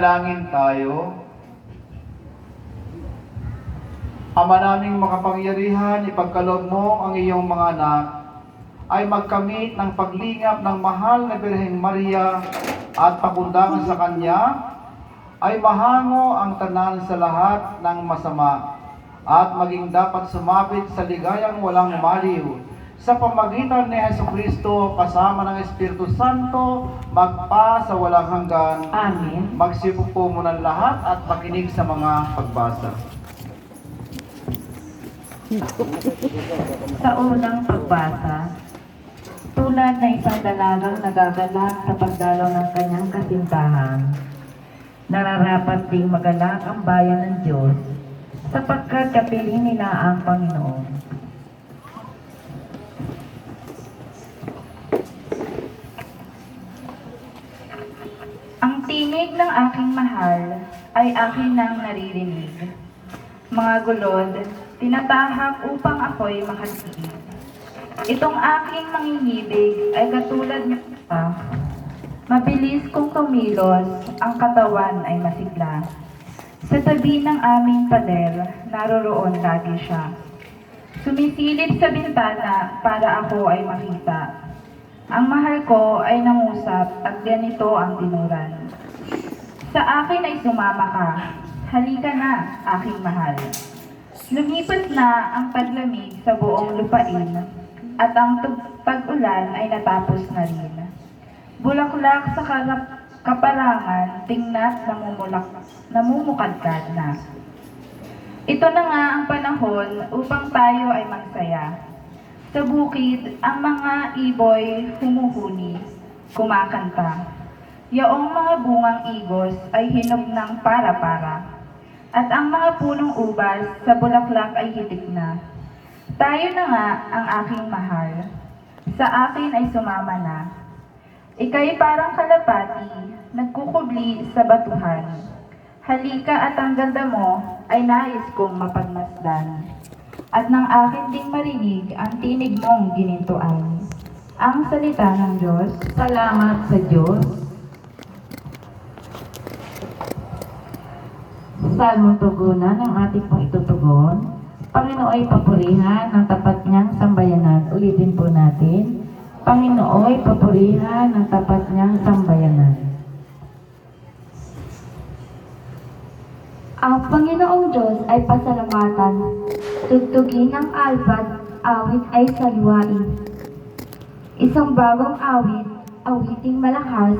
Manalangin tayo. Ama naming makapangyarihan, ipagkaloob mo ang iyong mga anak ay magkamit ng paglingap ng mahal na Birheng Maria at pagundangan sa Kanya ay mahango ang tanan sa lahat ng masama at maging dapat sumapit sa ligayang walang maliw sa pamagitan ni Jesucristo kasama ng Espiritu Santo magpa sa walang hanggan. Amen. Magsipupo muna lahat at makinig sa mga pagbasa. Sa unang pagbasa, tulad na isang dalagang nagagalak sa pagdalaw ng kanyang kasintahan, nararapat ding magalak ang bayan ng Diyos sapagkat kapiling nila ang Panginoon. Ang tinig ng aking mahal ay akin nang naririnig. Mga gulod, tinatahak upang ako'y makatiig. Itong aking mangingibig ay katulad ng pa. Mabilis kong kumilos, ang katawan ay masigla. Sa tabi ng aming pader, naroroon lagi siya. Sumisilip sa bintana para ako ay makita. Ang mahal ko ay nangusap at ganito ang tinuran. Sa akin ay sumama ka. Halika na, aking mahal. Lumipas na ang paglamig sa buong lupain at ang pag-ulan ay natapos na rin. Bulaklak sa kaparangan, tingnat namumukadkad na. Ito na nga ang panahon upang tayo ay magsaya. Sa bukid, ang mga iboy humuhuni, kumakanta. Yaong mga bungang igos ay hinog ng para-para. At ang mga punong ubas sa bulaklak ay hitik na. Tayo na nga ang aking mahal. Sa akin ay sumama na. Ika'y parang kalapati, nagkukubli sa batuhan. Halika at ang ganda mo ay nais kong mapagmasdan. At nang akin ding marinig ang tinig mong ginintuan. Ang salita ng Diyos. Salamat sa Diyos. Salmong tugunan ng ating pong itutugon. Panginooy papurihan ng tapat niyang sambayanan. Ulitin po natin. Panginooy papurihan ng tapat niyang sambayanan. Ang Panginoong Diyos ay pasalamatan. Tugtugin ang alpad, awit ay saliwain. Isang bagong awit, awiting malakas,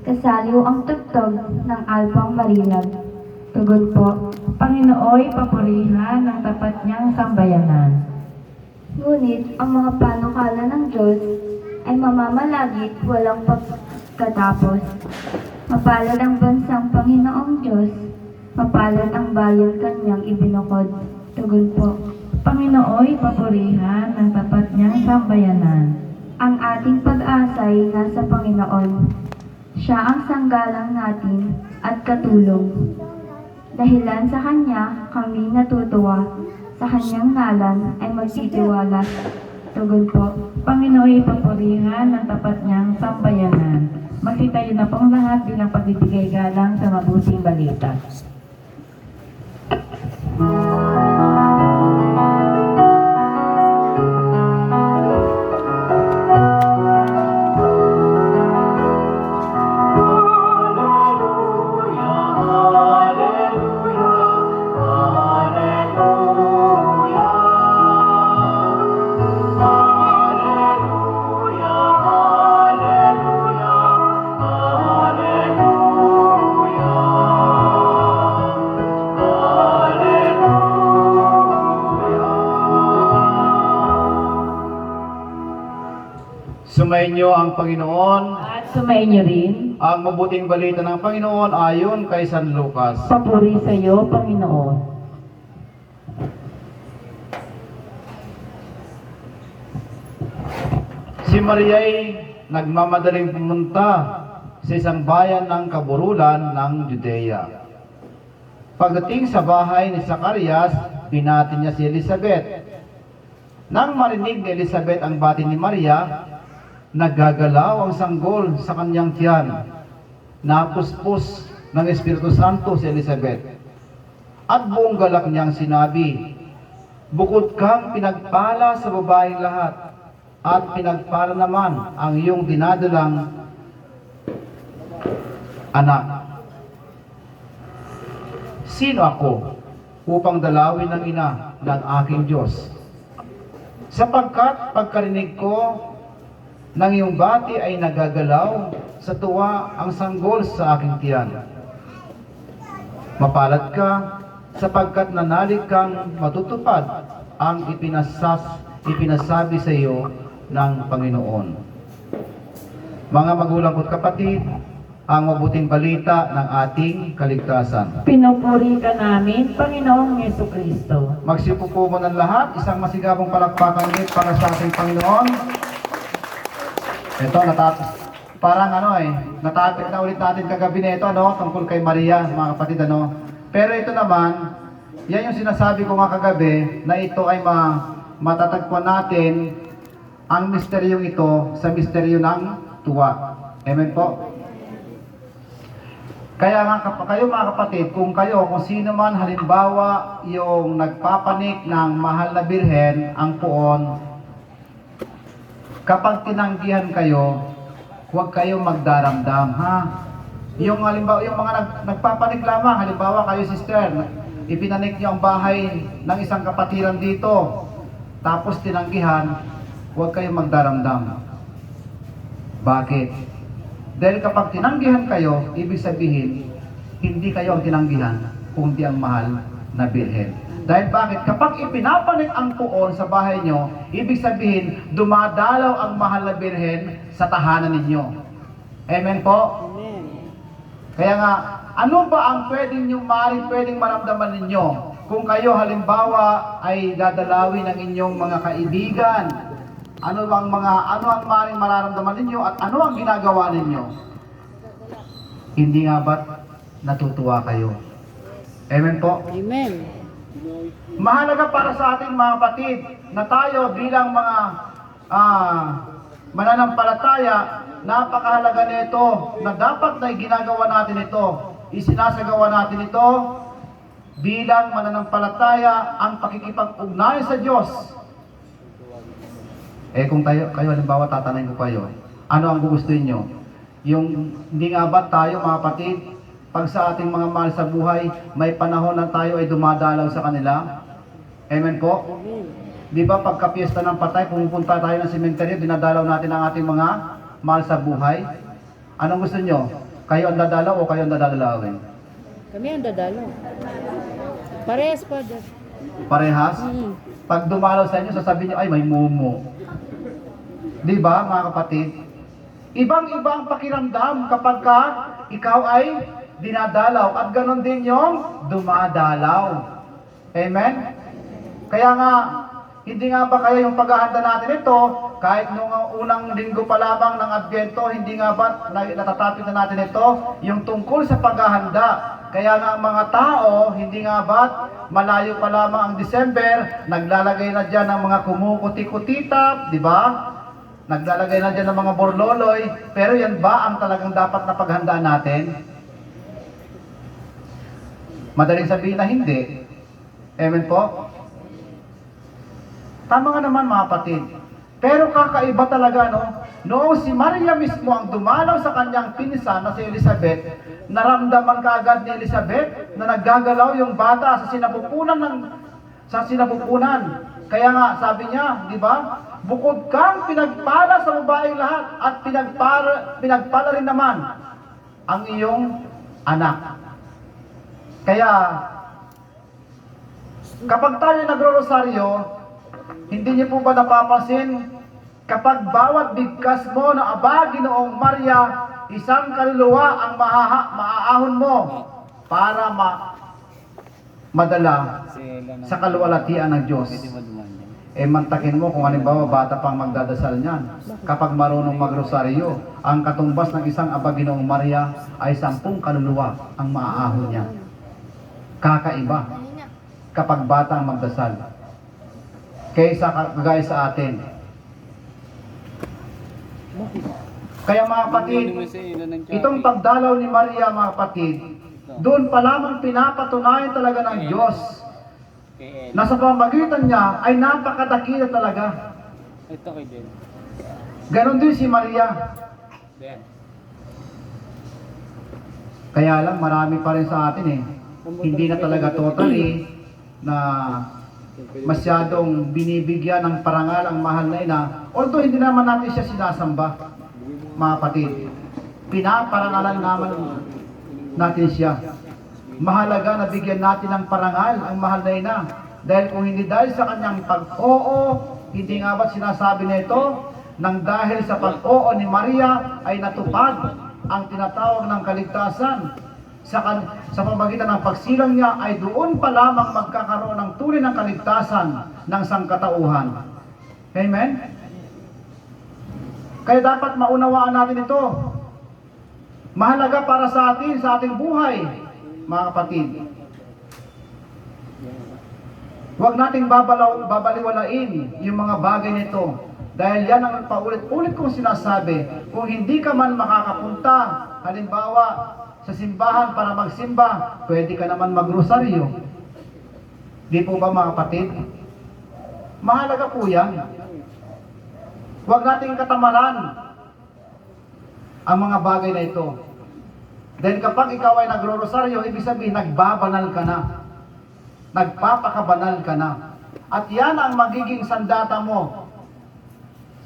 kasaliw ang tugtog ng alpang marilag. Tugon po, Panginooy papurihan ng tapat niyang sambayanan. ngunit ang mga panukala ng Diyos ay mamamalagit walang pagkatapos. Mapalad ang bansang Panginoong Diyos, mapalad ang bayan kanyang ibinukod. Tugon po, Panginooy papurihan ng tapat niyang sambayanan. ang ating pag-asa'y nasa Panginoon. Siya ang sanggalang natin at katulong. Dahilan sa Kanya, kami natutuwa. Sa Kanyang ngalan ay magtitiwala. Tugon po, Panginooy papurihan ng tapat niyang sambayanan. Magsitayo na pong lahat bilang pagbibigay galang sa mabuting balita. Sumainyo ang Panginoon. At sumainyo rin, Ang mabuting balita ng Panginoon ayon kay San Lucas. papuri sa iyo, Panginoon. Si Maria'y nagmamadaling pumunta sa isang bayan ng kaburulan ng Judea. Pagdating sa bahay ni Zacarias, binati niya si Elizabeth. Nang marinig ni Elizabeth ang bati ni Maria, naggagalaw ang sanggol sa kanyang tiyan. Napuspos ng Espiritu Santo si Elizabeth. At buong galak niyang sinabi, bukod kang pinagpala sa babaeng lahat, at pinagpala naman ang iyong dinadalang anak. Sino ako upang dalawin ng ina ng aking Diyos? Sapagkat pagkarinig ko ng iyong bati ay nagagalaw, sa tuwa ang sanggol sa aking tiyan. Mapalad ka, sapagkat nanalig kang matutupad ang ipinasabi sa iyo ng Panginoon. Mga magulang ko't kapatid, ang mabuting balita ng ating kaligtasan. Pinupuri ka namin, Panginoong Yesukristo. Magsiupo po mo ng lahat, isang masigabong palakpakan ulit para sa ating Panginoon. Ito, parang natapik na ulit natin kagabi na ito, tungkol kay Maria, mga kapatid, Pero ito naman, yan yung sinasabi ko nga kagabi, na ito ay matatagpuan natin ang misteryong ito sa misteryo ng tuwa. Amen po? Kaya nga kayo mga kapatid, kung sino man halimbawa yung nagpapanik ng mahal na birhen, ang puon, kapag tinanggihan kayo, huwag kayong magdaramdam, ha? Yung halimbawa, yung mga nagpapanik lamang, halimbawa kayo sister, ipinanik niyo ang bahay ng isang kapatiran dito, tapos tinanggihan, huwag kayong magdaramdam. Bakit? Dahil kapag tinanggihan kayo, ibig sabihin, hindi kayo ang tinanggihan, kundi ang mahal na birhen. Dahil bakit? Kapag ipinapanik ang puon sa bahay nyo, ibig sabihin, dumadalaw ang mahal na birhen sa tahanan ninyo. Amen po? Amen. Kaya nga, ano ba ang pwedeng maramdaman ninyo kung kayo halimbawa ay dadalawin ng inyong mga kaibigan? Ano ang maaaring mararamdaman ninyo at ano ang ginagawa ninyo? Hindi nga ba't natutuwa kayo? Amen po? Amen. Mahalaga para sa ating mga kapatid na tayo bilang mga mananampalataya, napakahalaga nito na dapat na ginagawa natin ito, isinasagawa natin ito bilang mananampalataya ang pakikipag-ugnayan sa Diyos. Kung kayo halimbawa tatanayin ko kayo, ano ang gugustuhin nyo? Yung hindi nga ba tayo mga kapatid, pag sa ating mga mahal sa buhay, may panahon na tayo ay dumadalaw sa kanila? Amen po? Di ba pagka piyesta ng patay, pumupunta tayo ng sementeryo, dinadalaw natin ang ating mga mahal sa buhay? Anong gusto nyo? Kayo ang dadalaw o kayo ang dadalawin? Kami ang dadalo. Parehas pa. Parehas? Pag dumalaw sa inyo, sasabihin nyo, ay may mumu. Di ba mga kapatid? Ibang-ibang pakiramdam kapag ikaw ay dinadalaw at ganon din yung dumadalaw. Amen? Kaya nga, hindi nga ba kaya yung paghahanda natin ito, kahit nung unang linggo pa lamang ng Adbyento, hindi nga ba natatapit na natin ito, yung tungkol sa paghahanda. Kaya nga ang mga tao, hindi nga ba malayo pa lamang ang December, naglalagay na dyan ng mga kumukuti-kutitap, di ba? Naglalagay na dyan ng mga borloloy, pero yan ba ang talagang dapat na paghandaan natin? Madaling sabihin na hindi. Amen po? Tama nga naman mga kapatid. Pero kakaiba talaga, noong si Maria mismo ang dumalaw sa kanyang pinsan na si Elizabeth, naramdaman kaagad ni Elizabeth na naggagalaw yung bata sa sinapupunan. Kaya nga, sabi niya, di ba? Bukod kang pinagpala sa babaeng lahat at pinagpala rin naman ang iyong anak. Kaya, kapag tayo nagro-rosaryo, hindi niyo po ba napapansin, kapag bawat bigkas mo na aba, Ginoong Maria, isang kaluluwa ang maaahon mo para madala sa kaluwalhatian ng Diyos. Mantakin mo kung halimbawa bata pang magdadasal niyan. Kapag marunong magrosaryo, ang katumbas ng isang aba Ginoong Maria ay 10 kaluluwa ang maaahon niya. Kakaiba kapag bata ang magdasal. Kaysa kagaya sa atin. Kaya mga kapatid, itong pagdalaw ni Maria mga kapatid, Doon pa lamang pinapatunayan talaga ng Diyos na sa pamamagitan niya ay napakadakila talaga. Ito kay Den. Ganon din si Maria. Den. Kaya lang marami pa rin sa atin hindi na talaga totally na masyadong binibigyan ng parangal ang mahal na ina. Although hindi naman natin siya sinasamba, mga kapatid. Pinaparangalan naman natin siya. Mahalaga na bigyan natin ng parangal ang mahal na ina. Dahil kung hindi dahil sa kanyang pag-oo, hindi nga ba't sinasabi nito, nang dahil sa pag-oo ni Maria ay natupad ang tinatawag ng kaligtasan. Sa pamamagitan ng pagsilang niya ay doon pa lamang magkakaroon ng tunay ng kaligtasan ng sangkatauhan. Amen? Kaya dapat maunawaan natin ito. Mahalaga para sa atin, sa ating buhay, mga kapatid. Huwag nating babaliwalain yung mga bagay nito. Dahil yan ang paulit-ulit kong sinasabi. Kung hindi ka man makakapunta, halimbawa, sa simbahan para magsimba, pwede ka naman magrosaryo. Di po ba mga kapatid? Mahalaga po yan. Huwag nating katamaran ang mga bagay na ito. Dahil kapag ikaw ay nagro-rosaryo, ibig sabihin, nagbabanal ka na. Nagpapakabanal ka na. At yan ang magiging sandata mo.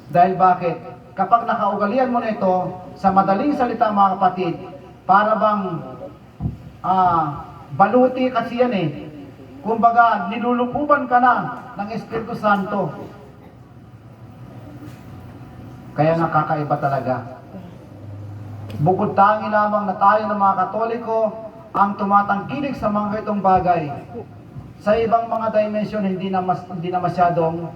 Dahil bakit? Kapag nakaugalian mo na ito, sa madaling salita mga kapatid, para bang baluti kasi yan Kumbaga, nilulukuban ka na ng Espiritu Santo. Kaya nakakaiba talaga. Bukod tangi lamang na tayo ng mga Katoliko ang tumatangkilik sa mga itong bagay. Sa ibang mga dimension, hindi na masyadong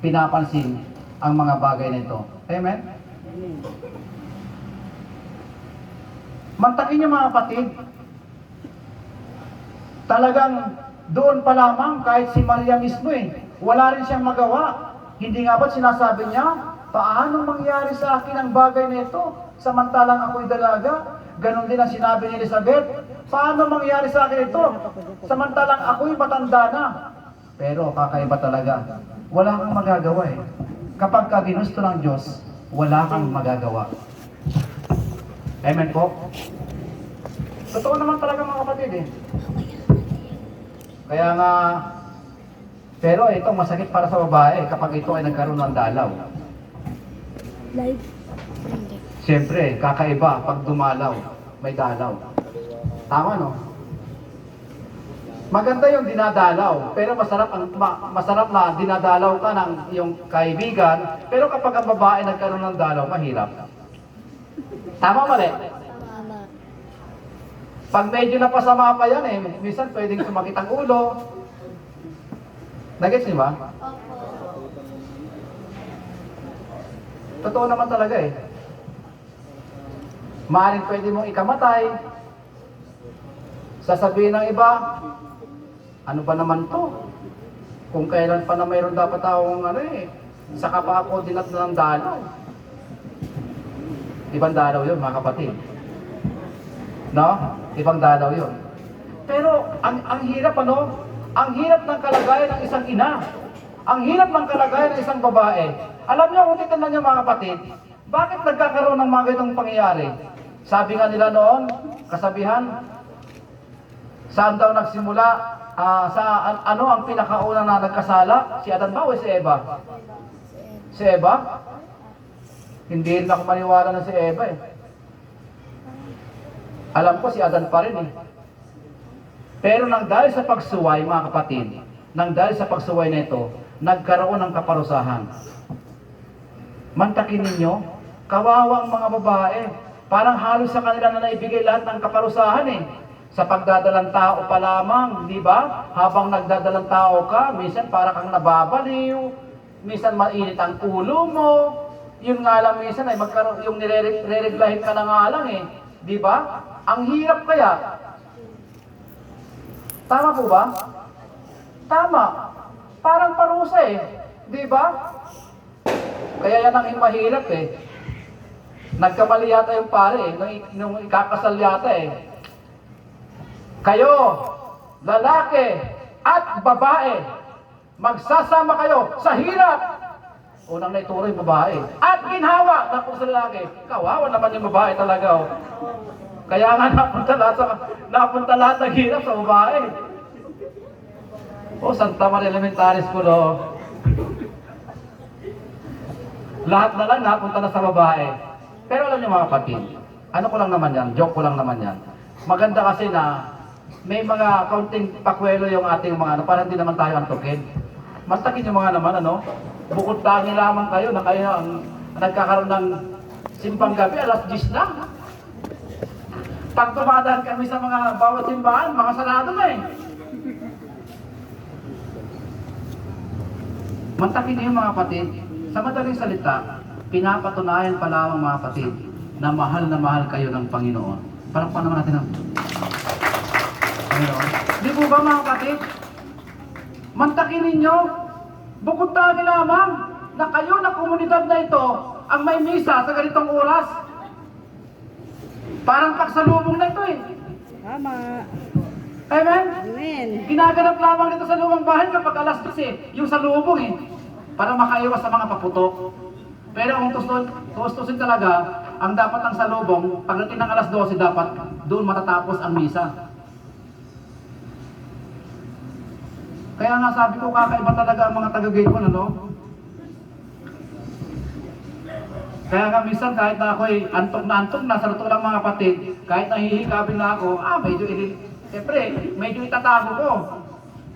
pinapansin ang mga bagay nito. Amen? Mantakin niyo mga kapatid, talagang doon pa lamang kahit si Maria mismo wala rin siyang magawa. Hindi nga ba't sinasabi niya, paano mangyari sa akin ang bagay na ito samantalang ako'y dalaga? Ganon din ang sinabi ni Elizabeth, paano mangyari sa akin ito samantalang ako'y matanda na? Pero kakaiba talaga, wala kang magagawa Kapag ka ginusto ng Diyos, wala kang magagawa. Amen po? Totoo naman talaga mga kapatid Kaya nga, pero ito masakit para sa babae kapag ito ay nagkaroon ng dalaw. Siyempre, kakaiba pag dumalaw, may dalaw. Tama no? Maganda yung dinadalaw, pero masarap na dinadalaw ka ng iyong kaibigan, pero kapag ang babae nagkaroon ng dalaw, mahirap. Tama mali? Pag medyo napasama pa yan minsan pwedeng sumakit ang ulo. Nagets niyo ba? Totoo naman talaga Maaaring pwede mong ikamatay. Sasabihin ng iba, ano ba naman to? Kung kailan pa na mayroon dapat akong saka pa ako dinat ng dalaw. Ibang dalaw yun mga kapatid. No? Ibang dalaw yun. Pero ang hirap ang hirap ng kalagayan ng isang ina. Ang hirap ng kalagayan ng isang babae. Alam niyo kung titignan niyo mga kapatid, bakit nagkakaroon ng mga ganitong pangyayari? Sabi nga nila noon, kasabihan, saan daw nagsimula, ano ang pinakauna na nagkasala? Si Adan ba o si Eva? Si Eva? Hindi rin ako maniwala na si Eva Alam ko si Adan pa rin Pero nang dahil sa pagsuway mga kapatid, nang dahil sa pagsuway na ito, nagkaroon ng kaparusahan. Mantakin ninyo, kawawang mga babae, parang halos sa kanila na naibigay lahat ng kaparusahan Sa pagdadalang tao pa lamang, di ba? Habang nagdadalang tao ka, minsan para kang nababaliw, minsan mainit ang ulo mo, yun nga lang minsan ay magkaroon, yung nirereglahin ka na nga lang di ba? Ang hirap kaya. Tama po ba? Tama. Parang parusa di ba? Kaya yan ang mahirap Nagkamali yata yung pare nung ikakasal yata Kayo, lalaki at babae, magsasama kayo sa hirap. Unang naituro yung babae. At ginhawa, naku sa lalaki. Kawawa naman yung babae talaga. Oh. Kaya nga napunta lahat ng hirap sa babae. Oh, Santa Maria Elementary School, oh. Lahat na lang napunta na sa babae. Pero alam niyo mga kapatid, ano ko lang naman yan, joke ko lang naman yan. Maganda kasi na may mga kaunting pakwelo yung ating mga para hindi naman tayo antukin. Mastakin yung mga naman, ano, bukod tangi lamang kayo na kayo ang nagkakaroon ng simbang gabi, alas 10 na. Pag tumadaan kami sa mga bawat simbahan, mga sarado na eh. Mantakin niyo mga kapatid, sa madaling salita, pinapatunayan pa lamang mga kapatid na mahal kayo ng Panginoon. Parang pa naman natin ang Panginoon. Di po ba mga kapatid? Mantakin ninyo, bukod tayo lamang na kayo na komunidad na ito ang may misa sa ganitong oras. Parang pagsalubong na ito eh. Tama. Amen? Amen. Ginaganap lamang dito sa lumang bahay kapag alas 12 yung salubong eh. Para makaiwas sa mga paputok. Pero kung tustusin talaga, ang dapat ng salubong, pagdating ng alas 12 dapat doon matatapos ang misa. Kaya nga sabi ko, kakaiba talaga ang mga taga-Gaycon, ano? Kaya nga minsan kahit na ako'y antok na, sa luto lang mga kapatid, kahit nahihikabin na ako, medyo itatago ko.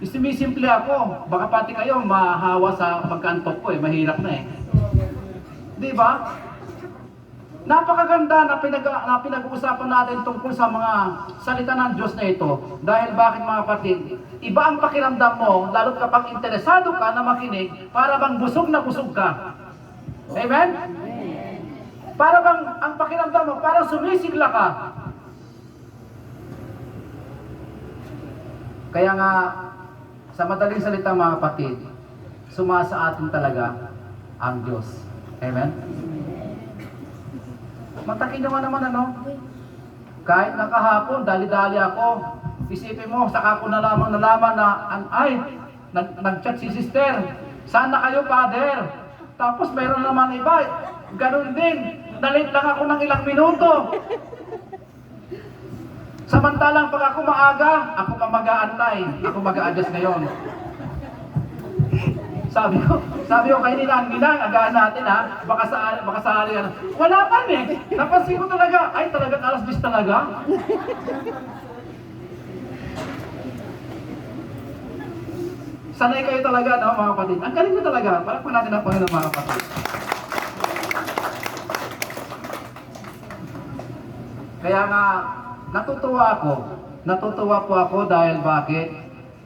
Simisimple ako, baka pati kayo mahawa sa pagkantok ko eh, mahirap na eh. Di ba? Napakaganda na pinag-uusapan natin tungkol sa mga salita ng Diyos na ito. Dahil bakit mga kapatid, iba ang pakiramdam mo, lalo't kapag interesado ka na makinig, para bang busog na busog ka. Amen? Para bang ang pakiramdam mo, parang sumisigla ka. Kaya nga, sa madaling salita mga kapatid, sumasa atin talaga ang Diyos. Amen? Matakin naman ano? Kahit nakahapon, dali-dali ako. Isipin mo, saka ko nalaman na, nag-chat si sister. Saan na kayo, father? Tapos meron naman iba. Ganun din. Nalit lang ako ng ilang minuto. Samantalang pag ako maaga, ako pa mag-aantay. Ako mag-a-adjust ngayon. Sabi ko kay Ninang, agaan natin ha. Baka sa yan. Wala pa eh. Napansin ko talaga, ay talagang alas 10 talaga. Sanay kayo talaga, no, mga kapatid. Ang galing ko talaga. Parang pa natin ang Panginoon, mga kapatid. Kaya nga, natutuwa po ako dahil bakit?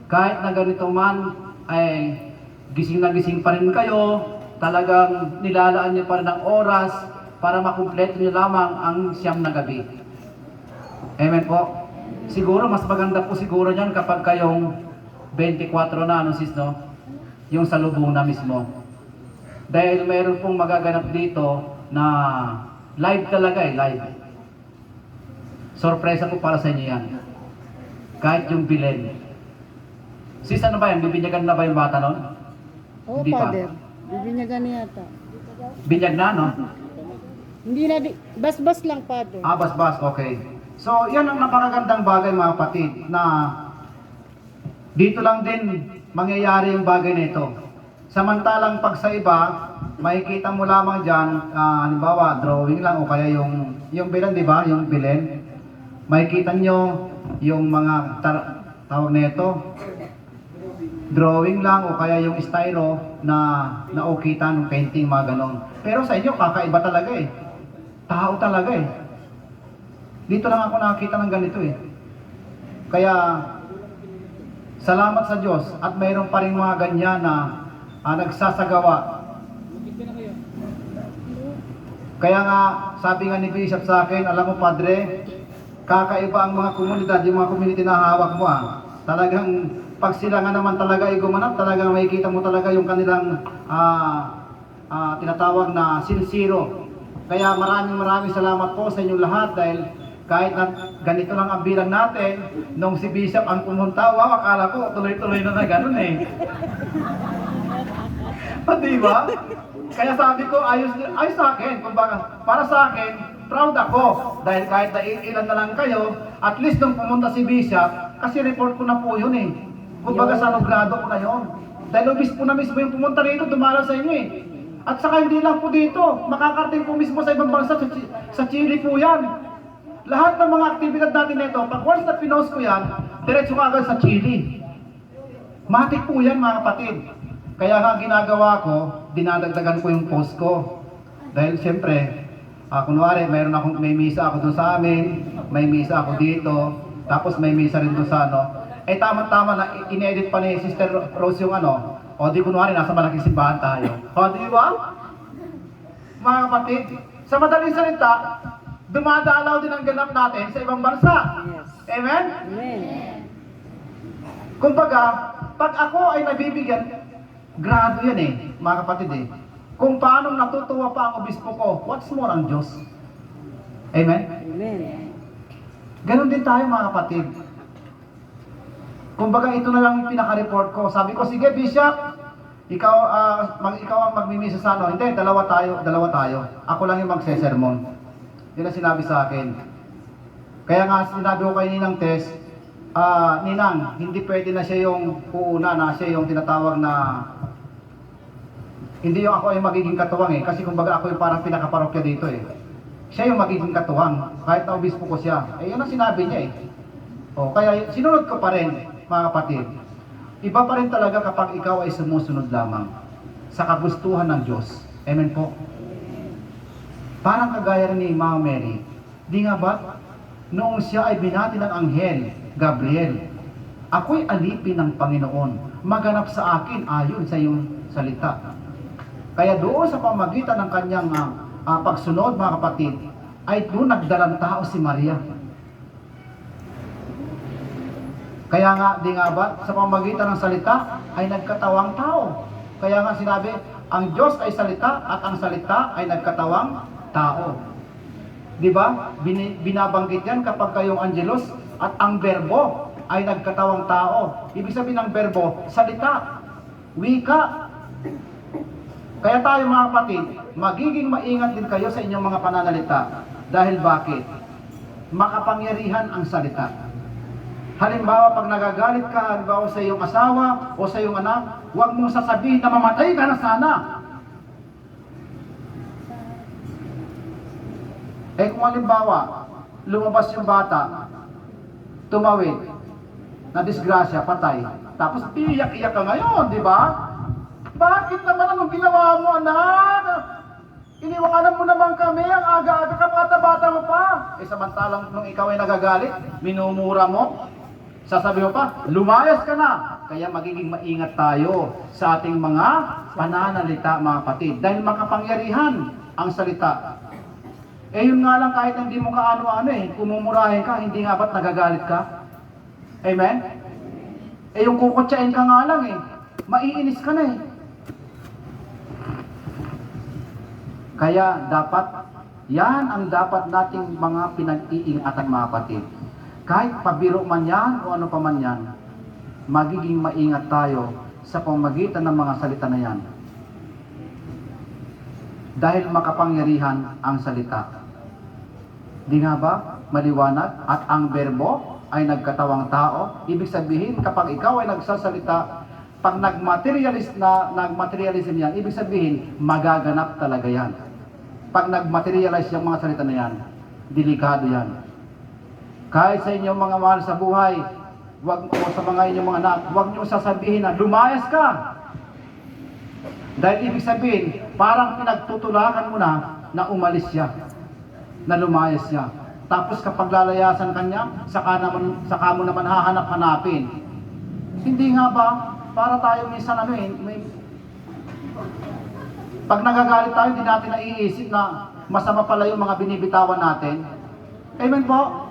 Kahit na ganito man, ay gising na gising pa rin kayo, talagang nilalaan niyo pa rin ang oras para makumpleto niyo lamang ang siyam na gabi. Amen po? Siguro, mas maganda po siguro niyan kapag kayong 24 na, ano sis, no? Yung salubong na mismo. Dahil mayroon pong magaganap dito na live talaga live. Sorpresa po para sa inyo yan. Kahit yung bilen. Sis, ano ba yan? Bibinyagan na ba yung bata nun? Oo, Hindi pa. Father. Bibinyagan niya yata. Binyag na, no? Hindi na bas-bas lang, Father. Bas-bas, okay. So, yan ang napakagandang bagay mga kapatid na dito lang din mangyayari yung bagay nito. Samantalang pag sa iba, makikita mo lamang dyan, halimbawa, drawing lang o kaya yung bilen, di ba? Yung bilen. Makikita nyo yung mga tawag nito, drawing lang o kaya yung styro na naukita ng painting, mga ganon. Pero sa inyo, kakaiba talaga eh. Tao talaga eh. Dito lang ako nakakita ng ganito eh. Kaya, salamat sa Diyos at mayroon pa rin mga ganyan na nagsasagawa. Kaya nga, sabi nga ni Bishop sa akin, alam mo Padre, kakaiba ang mga komunidad, yung mga community na hawak mo Talagang, pag sila nga naman talaga ay gumanap, talagang makikita mo talaga yung kanilang tinatawag na sincero. Kaya maraming salamat po sa inyong lahat dahil Kahit na ganito lang ang bilang natin, nung si Bishop ang pumunta, wow, akala ko tuloy-tuloy na ganun eh. Di ba? Kaya sabi ko, ayos sa akin. Kumbaga, para sa akin, proud ako. Dahil kahit na ilan na lang kayo, at least nung pumunta si Bishop, kasi report ko na po yun eh. Kumbaga sa logrado ko na yun. Dahil obispo na mismo yung pumunta rito, dumala sa inyo eh. At saka hindi lang po dito, makakarating po mismo sa ibang bansa, sa Chile po yan. Lahat ng mga aktibidad natin nito, pag once na pinost ko yan, diretso ka agad sa Chile. Matik po yan mga kapatid. Kaya nga ginagawa ko, dinadagdagan ko yung post ko. Dahil siyempre, kunwari, may misa ako doon sa amin, may misa ako dito, tapos may misa rin doon sa ano. Eh tama-tama na in-edit pa ni Sister Rose yung ano, o di kunwari, nasa malaking simbahan tayo. O di ba? Mga kapatid, sa madaling salita, dumadalaw din ang ganap natin sa ibang bansa. Yes. Amen? Amen. Kumbaga, pag ako ay nabibigyan, grado yan eh, mga kapatid eh. Kung paano natutuwa pa ang obispo ko, what's more ang Diyos? Amen? Amen. Ganon din tayo mga kapatid. Kumbaga, ito na lang yung pinaka-report ko. Sabi ko, sige Bishop, ikaw ang magmimisa sa ano. Hindi, dalawa tayo. Ako lang yung magsesermon. Yun ang sinabi sa akin. Kaya nga sinabi ko kay Ninang Tess, Ninang, hindi pwede na siya yung uuna na siya yung tinatawag na hindi yung ako ay magiging katuwang eh. Kasi kumbaga ako yung parang pinakaparokya dito eh. Siya yung magiging katuwang. Kahit na obispo ko siya. Eh yun ang sinabi niya eh. O, kaya sinunod ko pa rin, mga kapatid. Iba pa rin talaga kapag ikaw ay sumusunod lamang sa kagustuhan ng Diyos. Amen po. Parang kagaya rin ni Mama Mary. Di nga ba? Noong siya ay binati ng anghel, Gabriel, ako'y alipin ng Panginoon. Maganap sa akin ayon sa iyong salita. Kaya doon sa pamagitan ng kanyang pagsunod, mga kapatid, ay doon nagdalang tao si Maria. Kaya nga, di nga ba, sa pamagitan ng salita, ay nagkatawang tao. Kaya nga sinabi, ang Diyos ay salita at ang salita ay nagkatawang tao. Di ba? Binabanggit yan kapag kayong angelos at ang berbo ay nagkatawang tao. Ibig sabihin ng berbo, salita, wika. Kaya tayo mga kapatid, magiging maingat din kayo sa inyong mga pananalita. Dahil bakit? Makapangyarihan ang salita. Halimbawa, pag nagagalit ka, halimbawa sa iyong asawa o sa iyong anak, huwag mong sasabihin na mamatay ka na sana. Eh kung halimbawa, lumabas yung bata, tumawid, na disgrasya, patay, tapos iyak-iyak ka ngayon, di ba? Bakit naman anong ginawa mo, anak? Iniwanan mo naman kami, ang aga-aga ka, bata-bata mo pa. Eh samantalang nung ikaw ay nagagalit, minumura mo, sasabi mo pa, lumayas ka na. Kaya magiging maingat tayo sa ating mga pananalita, mga kapatid. Dahil makapangyarihan ang salita. Eh yun nga lang, kahit hindi mo kaano-ano eh, kumumurahin ka, hindi nga ba't nagagalit ka? Amen? Eh yung kukutsain ka nga lang eh, maiinis ka na eh. Kaya dapat, yan ang dapat nating mga pinag-iingatan, mga kapatid. Kahit pabiro man yan o ano pa man yan, magiging maingat tayo sa pamamagitan ng mga salita na yan. Dahil makapangyarihan ang salita. Di nga ba? Maliwanag. At ang berbo ay nagkatawang tao. Ibig sabihin, kapag ikaw ay nagsasalita, pag nagmaterialism yan, ibig sabihin, magaganap talaga yan. Pag nagmaterialize yung mga salita na yan, delikado yan. Kahit sa inyong mga mahal sa buhay, o sa mga inyong mga anak, huwag niyo sasabihin na lumayas ka. Dahil ibig sabihin, parang pinagtutulakan mo na umalis siya, na lumayas siya. Tapos kapag lalayasan kanya, saka mo naman hahanap-hanapin. Hindi nga ba, para tayo minsan pag nagagalit tayo, hindi natin naiisip na masama pala yung mga binibitawan natin. Amen po?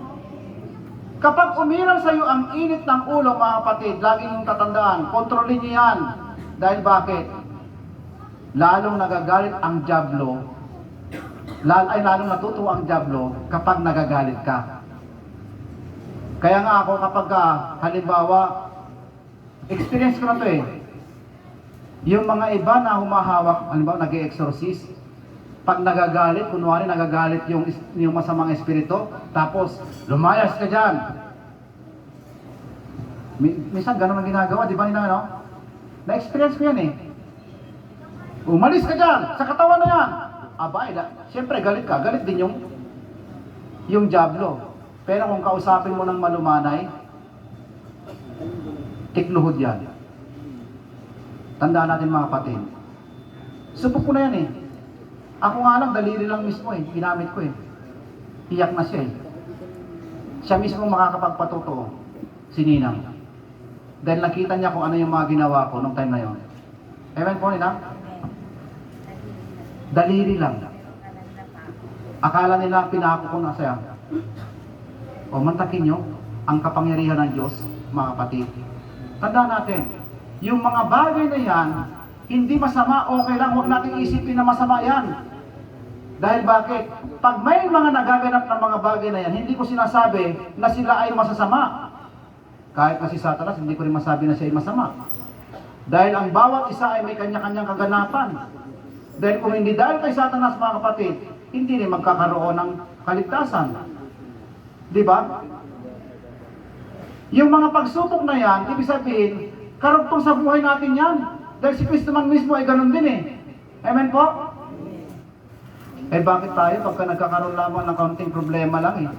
Kapag umiral sa iyo ang init ng ulo, mga kapatid, lagi niyong tatandaan, kontrolin niyo yan. Dahil bakit? Lalong nagagalit ang dyablo, lalong natutuwa ang dyablo kapag nagagalit ka. Kaya nga ako kapag halimbawa, experience ko na to eh. Yung mga iba na humahawak, halimbawa nag-exorcist, pag nagagalit, kunwari nagagalit yung masamang espiritu, tapos lumayas ka dyan. Minsan ganun ang ginagawa, di ba nila, no? Na-experience ko yan eh. Umalis ka dyan, sa katawan na yan. Aba, siyempre galit ka, galit din yung diablo. Pero kung kausapin mo ng malumanay, tikluhod yan. Tandaan natin mga kapatid. Subok ko na yan eh. Ako nga lang, daliri lang mismo eh. Ginamit ko eh. Iyak na siya eh. Siya mismo makakapagpatotoo. Si Ninang. Dahil nakita niya kung ano yung mga ginawa ko nung time na yon. Amen po, Ninang? Daliri lang. Akala nila pinako ko na siya. O mantakin nyo ang kapangyarihan ng Diyos, mga kapatid. Tandaan natin, yung mga bagay na yan, hindi masama, okay lang, huwag natin isipin na masama yan. Dahil bakit? Pag may mga nagaganap ng mga bagay na yan, hindi ko sinasabi na sila ay masasama. Kahit na si Satanas, hindi ko rin masabi na siya ay masama. Dahil ang bawat isa ay may kanya-kanyang kaganapan. Dahil kung hindi dahil kay Satanas, mga kapatid, hindi rin magkakaroon ng kaligtasan. Di ba? Yung mga pagsubok na yan, ibig sabihin, karugtong sa buhay natin yan. Dahil si Kristo man mismo ay ganun din eh. Amen po? Eh bakit tayo pagka nagkakaroon lamang ng kaunting problema lang eh?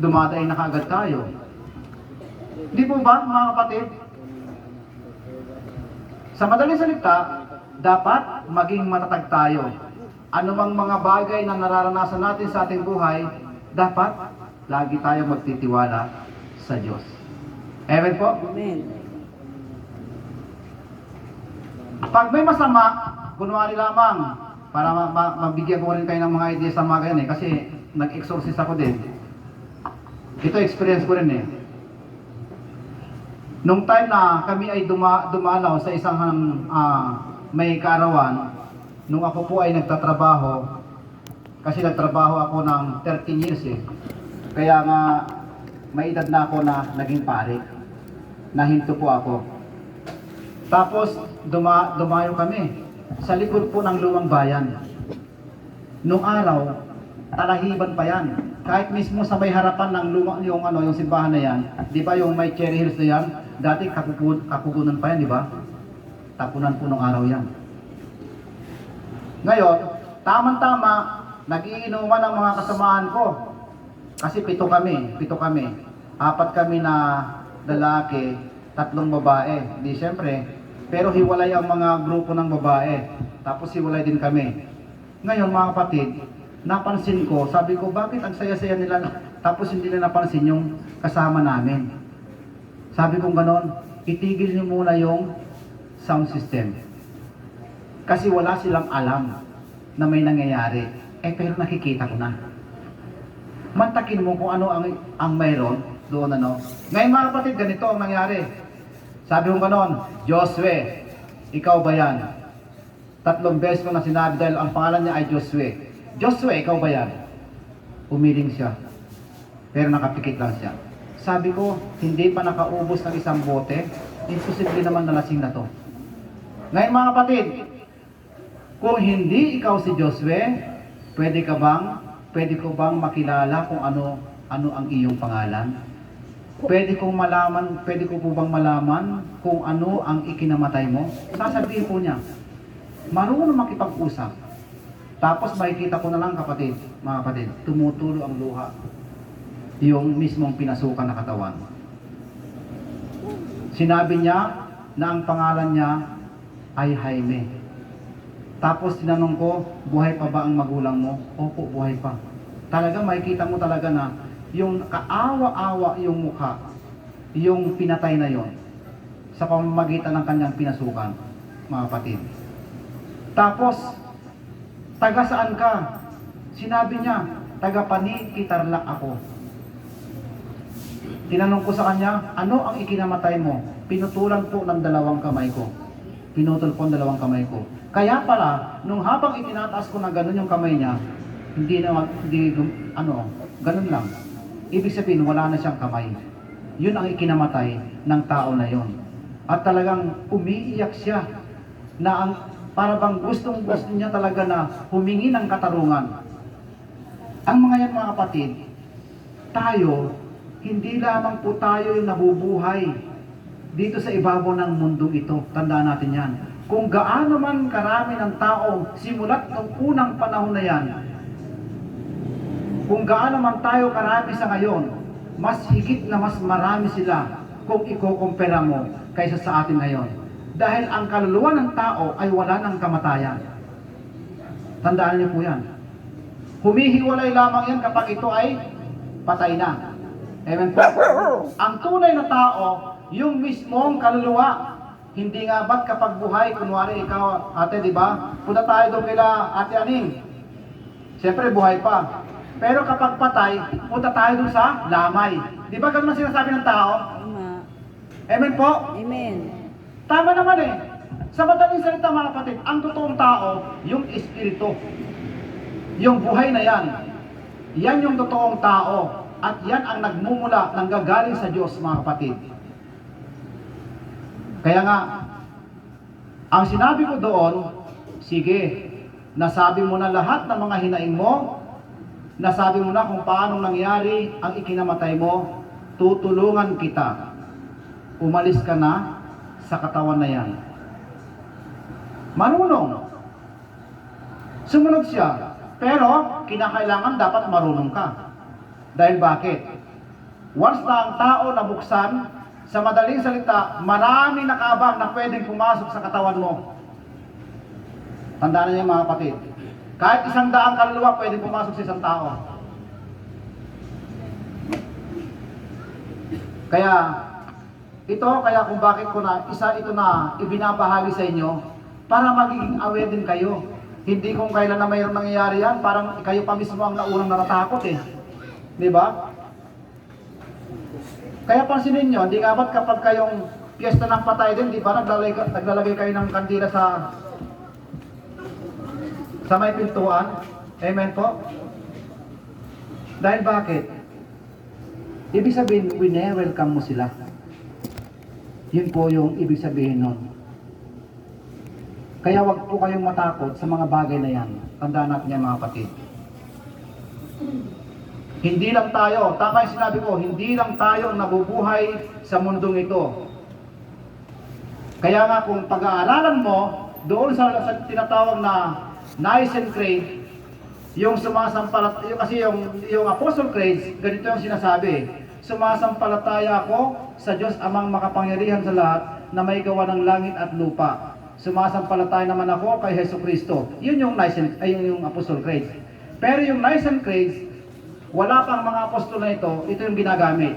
Dumadaing na kaagad tayo. Di po ba mga kapatid? Sa madaling salita, dapat maging matatag tayo. Ano mang mga bagay na nararanasan natin sa ating buhay, dapat lagi tayo magtitiwala sa Diyos. Amen po? Amen. Pag may masama, kunwari lamang, para mabigyan ko rin kayo ng mga ideas sa mga ganyan eh, kasi nag-exorcist ako din. Ito experience ko rin eh. Nung time na kami ay dumalaw sa isang may kaarawan, nung ako po ay nagtatrabaho, kasi nagtrabaho ako ng 13 years eh. Kaya nga, may edad na ako na naging pare. Nahinto po ako. Tapos, dumayo kami sa likod po ng lumang bayan. Nung araw, talahiban pa yan. Kahit mismo sa may harapan ng yung simbahan na yan, di ba yung may cherry hills na yan, dati kakugunan pa yan, di ba? Tapunan po nung araw yan. Ngayon, tamang-tama, nagiinuman ng mga kasamaan ko. Kasi pito kami. 4 kami na lalaki, 3 babae. Di siyempre, pero hiwalay ang mga grupo ng babae. Tapos hiwalay din kami. Ngayon mga kapatid, napansin ko, sabi ko, bakit ang saya-saya nila, tapos hindi nila napansin yung kasama namin. Sabi ko ganon, itigil niyo muna yung sound system. Kasi wala silang alam na may nangyayari. Pero nakikita ko na. Mantakin mo kung ano ang mayroon doon ano. Ngayon mga kapatid, ganito ang nangyari. Sabi ko ganon, Josue, ikaw ba yan? 3 beses ko na sinabi dahil ang pangalan niya ay Josue. Josue, ikaw ba yan? Umiling siya. Pero nakapikit lang siya. Sabi ko, hindi pa nakaubos ng isang bote, imposible naman na lasing na to. Ngayon mga kapatid, kung hindi ikaw si Josue, pwede ko bang makilala kung ano ang iyong pangalan? Pwede ko po bang malaman kung ano ang ikinamatay mo? Sasabihin po niya, marunong makipag-usap. Tapos makikita ko na lang mga kapatid, tumutulo ang luha. Yung mismong pinasukan na katawan. Sinabi niya na ang pangalan niya ay Jaime. Tapos tinanong ko, buhay pa ba ang magulang mo? Opo, buhay pa. Talaga makikita mo talaga na yung kaawa-awa yung mukha, yung pinatay na yon sa pamamagitan ng kanyang pinasukan, mga kapatid. Tapos, taga saan ka? Sinabi niya, taga Panikitarlac ako. Tinanong ko sa kanya, ano ang ikinamatay mo? Pinutulan po ng 2 kamay ko. Pinutol po ang 2 kamay ko. Kaya pala, nung habang itinataas ko na gano'n yung kamay niya, ganun lang. ibig sabihin wala na siyang kamay. Yun ang ikinamatay ng tao na yon. At talagang umiiyak siya na ang para bang gusto niya talaga na humingi ng katarungan. Ang mga yan mga kapatid, tayo, hindi lamang po tayo yung nabubuhay dito sa ibabaw ng mundong ito. Tandaan natin yan. Kung gaano man karami ng tao simulat ng unang panahon na yan, kung gaano man tayo karami sa ngayon, mas higit na mas marami sila kung ikukumpara mo kaysa sa atin ngayon. Dahil ang kaluluwa ng tao ay wala ng kamatayan. Tandaan niyo po yan. Humihiwalay lamang yan kapag ito ay patay na. Amen po. Ang tunay na tao, yung mismong kaluluwa. Hindi nga ba't kapag buhay, kunwari ikaw, ate, di ba? Punta tayo doon kila Ate Aning. Siyempre, buhay pa. Pero kapag patay, punta tayo doon sa lamay. Di ba ganun ang sinasabi ng tao? Tama. Amen po? Amen. Tama naman eh. Sa madaling salita mga kapatid, ang totoong tao, yung espiritu. Yung buhay na yan. Yan yung totoong tao. At yan ang nagmumula, nanggagaling sa Diyos mga kapatid. Kaya nga, ang sinabi ko doon, sige, nasabi mo na lahat ng mga hinaing mo, nasabi mo na kung paano nangyari ang ikinamatay mo, tutulungan kita. Umalis ka na sa katawan na yan. Marunong. Sumunod siya. Pero, kinakailangan dapat marunong ka. Dahil bakit? Once na ang tao nabuksan, sa madaling salita, marami nakaabang na pwedeng pumasok sa katawan mo. Tandaan niyo mga kapatid. Kahit 100 kaluluwa pwedeng pumasok sa isang tao. Kaya kung bakit ko na isa ito na ibinabahagi sa inyo para magiging aware din kayo. Hindi kung kailan na mayroong nangyayari yan, parang kayo pa mismo ang naunang natatakot eh. Di ba? Kaya pansinin nyo, di nga ba't kapag kayong piyesta ng patay din, di ba naglalagay kayo ng kandila sa may pintuan? Amen po? Dahil bakit? Ibig sabihin, wine-welcome mo sila. Yun po yung ibig sabihin nun. Kaya wag po kayong matakot sa mga bagay na yan. Tandaan natin yan mga kapatid. Hindi lang tayo, tama yung sinabi ko, hindi lang tayo ang nabubuhay sa mundong ito. Kaya nga kung pag-aaralan mo, doon sa tinatawag na Nicene Creed, yung kasi yung Apostle Creed, ganito yung sinasabi, sumasampalataya ako sa Diyos amang makapangyarihan sa lahat na may gawa ng langit at lupa. Sumasampalataya naman ako kay Hesus Kristo. Yun yung yung Apostle Creed. Pero yung Nicene Creed, wala pang mga apostol na ito yung ginagamit.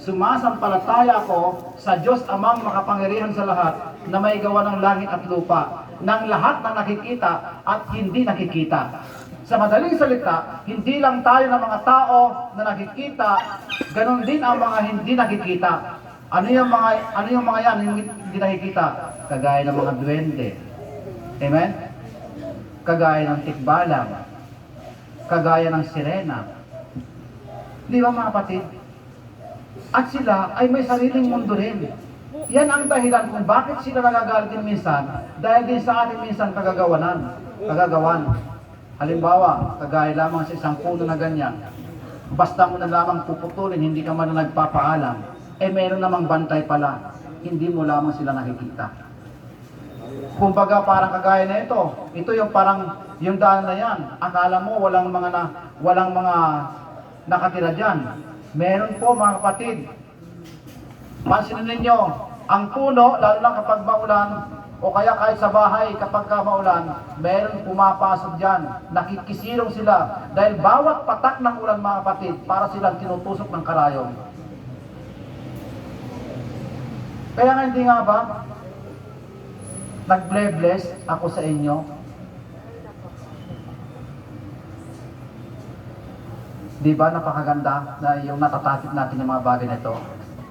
Sumasampalataya ako sa Diyos amang makapangyarihan sa lahat na may gawa ng langit at lupa, ng lahat ng nakikita at hindi nakikita. Sa madaling salita, hindi lang tayo ng mga tao na nakikita, ganon din ang mga hindi nakikita. Ano yung mga yan, hindi nakikita? Kagaya ng mga duwende. Amen? Kagaya ng tikbalang. Kagaya ng sirena. Di ba mga kapatid? At sila ay may sariling mundo rin. Yan ang dahilan kung bakit sila nagagalit din minsan, dahil din sa atin minsan kagagawan. Halimbawa, kagaya lamang sa isang puno na ganyan, basta mo na lamang puputulin, hindi ka man na nagpapaalam, meron namang bantay pala, hindi mo lamang sila nakikita. Kumbaga parang kagaya na ito yung parang yung daan na yan, akala mo walang mga nakatira dyan. Meron po mga kapatid. Pansinin ninyo, ang puno, lalo na kapag maulan, o kaya kahit sa bahay kapag maulan, meron pumapasok dyan. Nakikisilong sila. Dahil bawat patak ng ulan mga kapatid, para silang tinutusok ng karayom. Kaya nga hindi nga ba, nag-bless ako sa inyo. Di ba napakaganda na yung natatakip natin yung mga bagay na ito?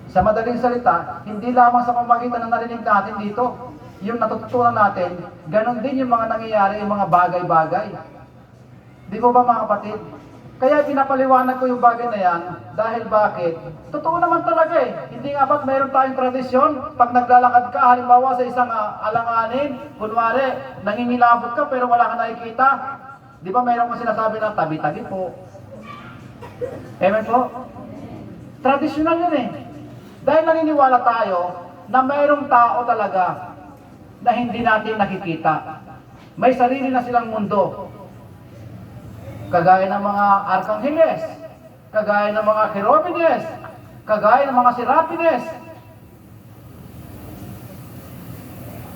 Sa madaling salita, hindi lamang sa pamamagitan ng narinig natin dito, yung natututunan natin, ganon din yung mga nangyayari, yung mga bagay-bagay. Di ba mga kapatid? Kaya pinapaliwanag ko yung bagay na yan, dahil bakit? Totoo naman talaga eh. Hindi nga ba't mayroon tayong tradisyon, pag naglalakad ka, halimbawa sa isang alanganin, kunwari, nangingilabot ka pero wala ka nakikita. Di ba mayroon ko sinasabi na tabi-tabi po? Amen po? Tradisyonal yun eh. Dahil naniniwala tayo na mayroong tao talaga na hindi natin nakikita. May sarili na silang mundo. Kagaya ng mga arkangheles, kagaya ng mga cherubines, kagaya ng mga serapines.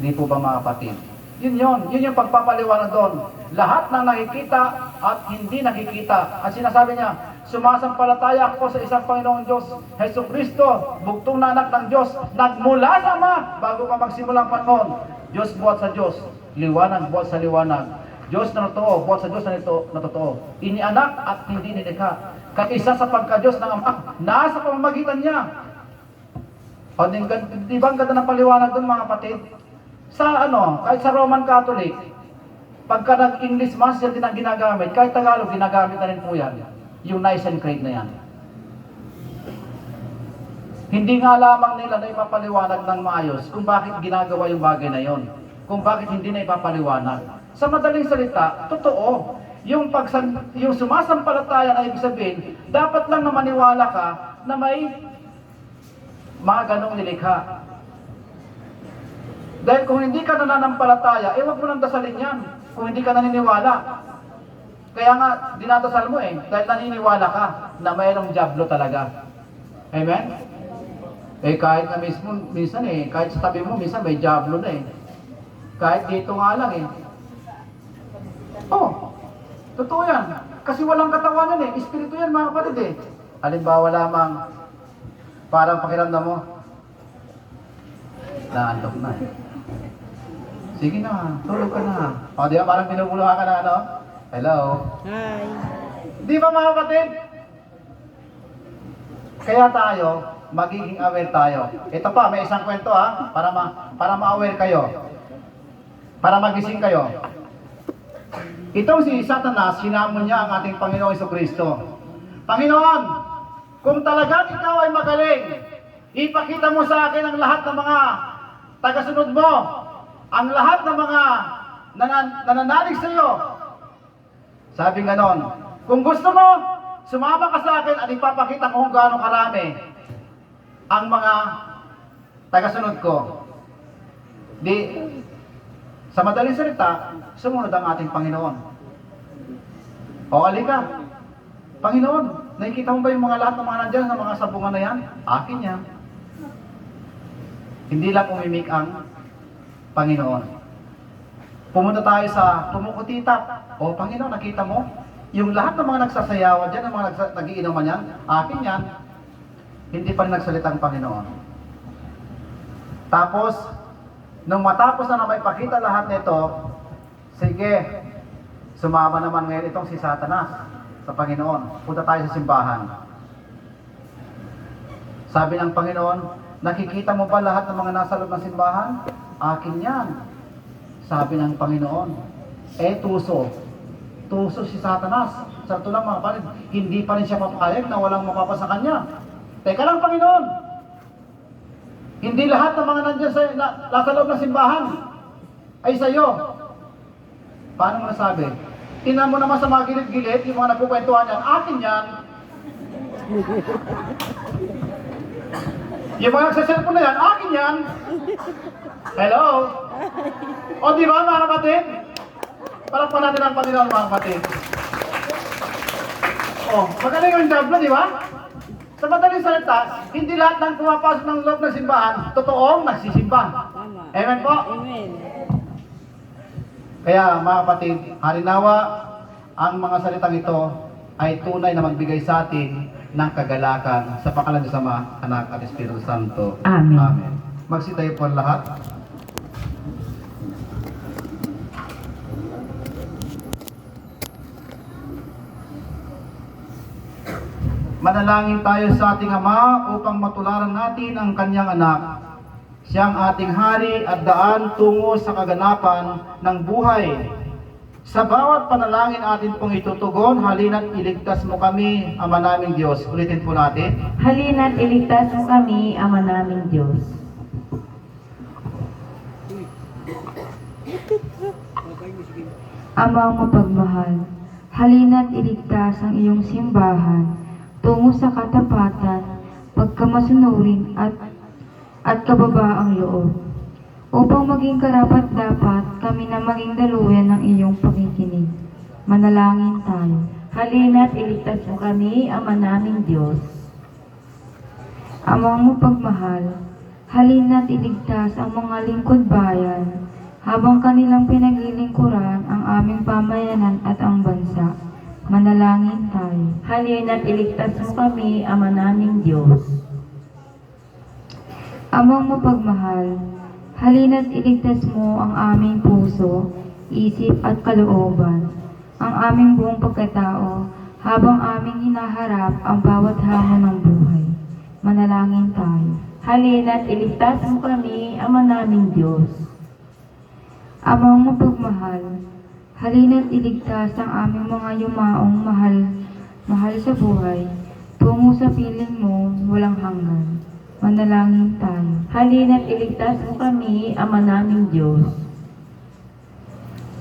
Di po ba mga kapatid? Yun yung pagpapaliwanag doon. Lahat ng nakikita at hindi nakikita. At sinasabi niya, sumasampalataya ako sa isang Panginoong Diyos, Hesus Kristo, bugtong na anak ng Diyos, nagmula sa Ama, bago pa magsimulang panahon. Diyos buhat sa Diyos, liwanag buhat sa liwanag. Diyos na totoo, buhat sa Diyos na totoo. Inianak at hindi nilikha. Kaisa sa pagka-Diyos ng Ama, nasa pamamagitan niya. O, di ba ang ganda ng paliwanag doon mga kapatid? Kahit sa Roman Catholic, pagka nag-English Mass yan din ang ginagamit, kahit Tagalog, ginagamit na rin po yan. Yung Nicene Creed na yan. Hindi nga lamang nila na ipapaliwanag ng maayos kung bakit ginagawa yung bagay na yon. Kung bakit hindi na ipapaliwanag. Sa madaling salita, totoo. Yung sumasampalataya na ibig sabihin, dapat lang na maniwala ka na may mga ganong nilikha. Dahil kung hindi ka nananampalataya, huwag mo nang dasalin yan. Kung hindi ka naniniwala. Kaya nga, dinadasal mo dahil naniniwala ka na mayroong diablo talaga. Amen? Kahit na mismo, minsan kahit sa tabi mo, minsan may diablo na Kahit dito nga lang totoo yan. Kasi walang katawanan Espiritu yan mga kapatid Halimbawa lamang, parang pakiramdam mo, naantok na Sige na, tulog ka na. Di ba parang binubuluhan ka na Hello? Hi. Di ba mga kapatid? Kaya tayo, magiging aware tayo. Ito pa, may isang kwento para ma-aware kayo. Para magising kayo. Itong si Satanas, sinamon niya ang ating Panginoong Jesucristo. Panginoon, kung talagang ikaw ay magaling, ipakita mo sa akin ang lahat ng mga tagasunod mo, ang lahat ng mga nananalig sa iyo. Sabi ganon, kung gusto mo, sumama ka sa akin at ipapakita ko kung gaano karami ang mga tagasunod ko. Sa madaling salita, sumunod ang ating Panginoon. O alika, Panginoon, nakikita mo ba yung lahat ng mga nandyan, ng mga sabungan na yan? Akin yan. Hindi lang umimik ang Panginoon. Pumunta tayo sa Pumukutitap. O Panginoon, nakita mo? Yung lahat ng mga nagsasayawan dyan, ng mga nagiinuman yan, akin yan. Hindi pa rin nagsalita ang Panginoon. Tapos, nung matapos na may pakita lahat nito, sige, sumama naman ngayon itong si Satanas sa Panginoon. Punta tayo sa simbahan. Sabi ng Panginoon, nakikita mo ba lahat ng mga nasa loob ng simbahan? Akin yan. Sabi ng Panginoon, tuso si Satanas. Sa ito lang mga kapatid, hindi pa rin siya papayag na walang makapa sa kanya. Teka lang Panginoon, hindi lahat ng mga nandiyan nasa loob ng simbahan ay sa iyo. Paano mo nasabi? Tingnan mo naman sa mga gilid-gilid, yung mga nagkukwentuhan yan, akin yan. Yung mga nagsaselfon na yan, akin yan. Hello? O di ba mga kapatid? Palakpan natin ang Panginoon mga kapatid. Magaling yung diablo, di ba? Sa madaling salita, hindi lahat ng pumapasok ng loob ng simbahan, totoong nagsisimba. Tama. Amen po? Amen. Kaya mga kapatid, harinawa, ang mga salitang ito ay tunay na magbigay sa atin ng kagalakan sa pangalan ng Ama, Anak at Espiritu Santo. Amen. Amen. Magsitayo po lahat. Manalangin tayo sa ating Ama upang matularan natin ang kanyang anak. Siyang ating hari at daan tungo sa kaganapan ng buhay. Sa bawat panalangin atin pong itutugon, halina't iligtas mo kami, Ama naming Diyos. Ulitin po natin. Halina't iligtas mo kami, Ama naming Diyos. Amang mapagmahal, halina't iligtas ang iyong simbahan tungo sa katapatan, pagkamasunurin at kababaang loob, upang maging karapat-dapat kami na maging daluyan ng iyong pakikinig. Manalangin tayo. Halina't iligtas mo kami, Ama naming Diyos. Amang mapagmahal, halina't iligtas ang mga lingkod bayan habang kanilang pinaglilingkuran ang aming pamayanan at ang bansa. Manalangin tayo. Halina't iligtas mo kami, Ama naming Diyos. Amang mapagmahal, halina't iligtas mo ang aming puso, isip at kalooban, ang aming buong pagkatao, habang aming hinaharap ang bawat hamon ng buhay. Manalangin tayo. Halina't iligtas mo kami, Ama naming Diyos. Amang mapagmahal, halina't iligtas ang aming mga yumaong mahal sa buhay, tungo sa piling mo walang hanggan. Manalangin tayo. Halina't iligtas mo kami, Ama naming Diyos.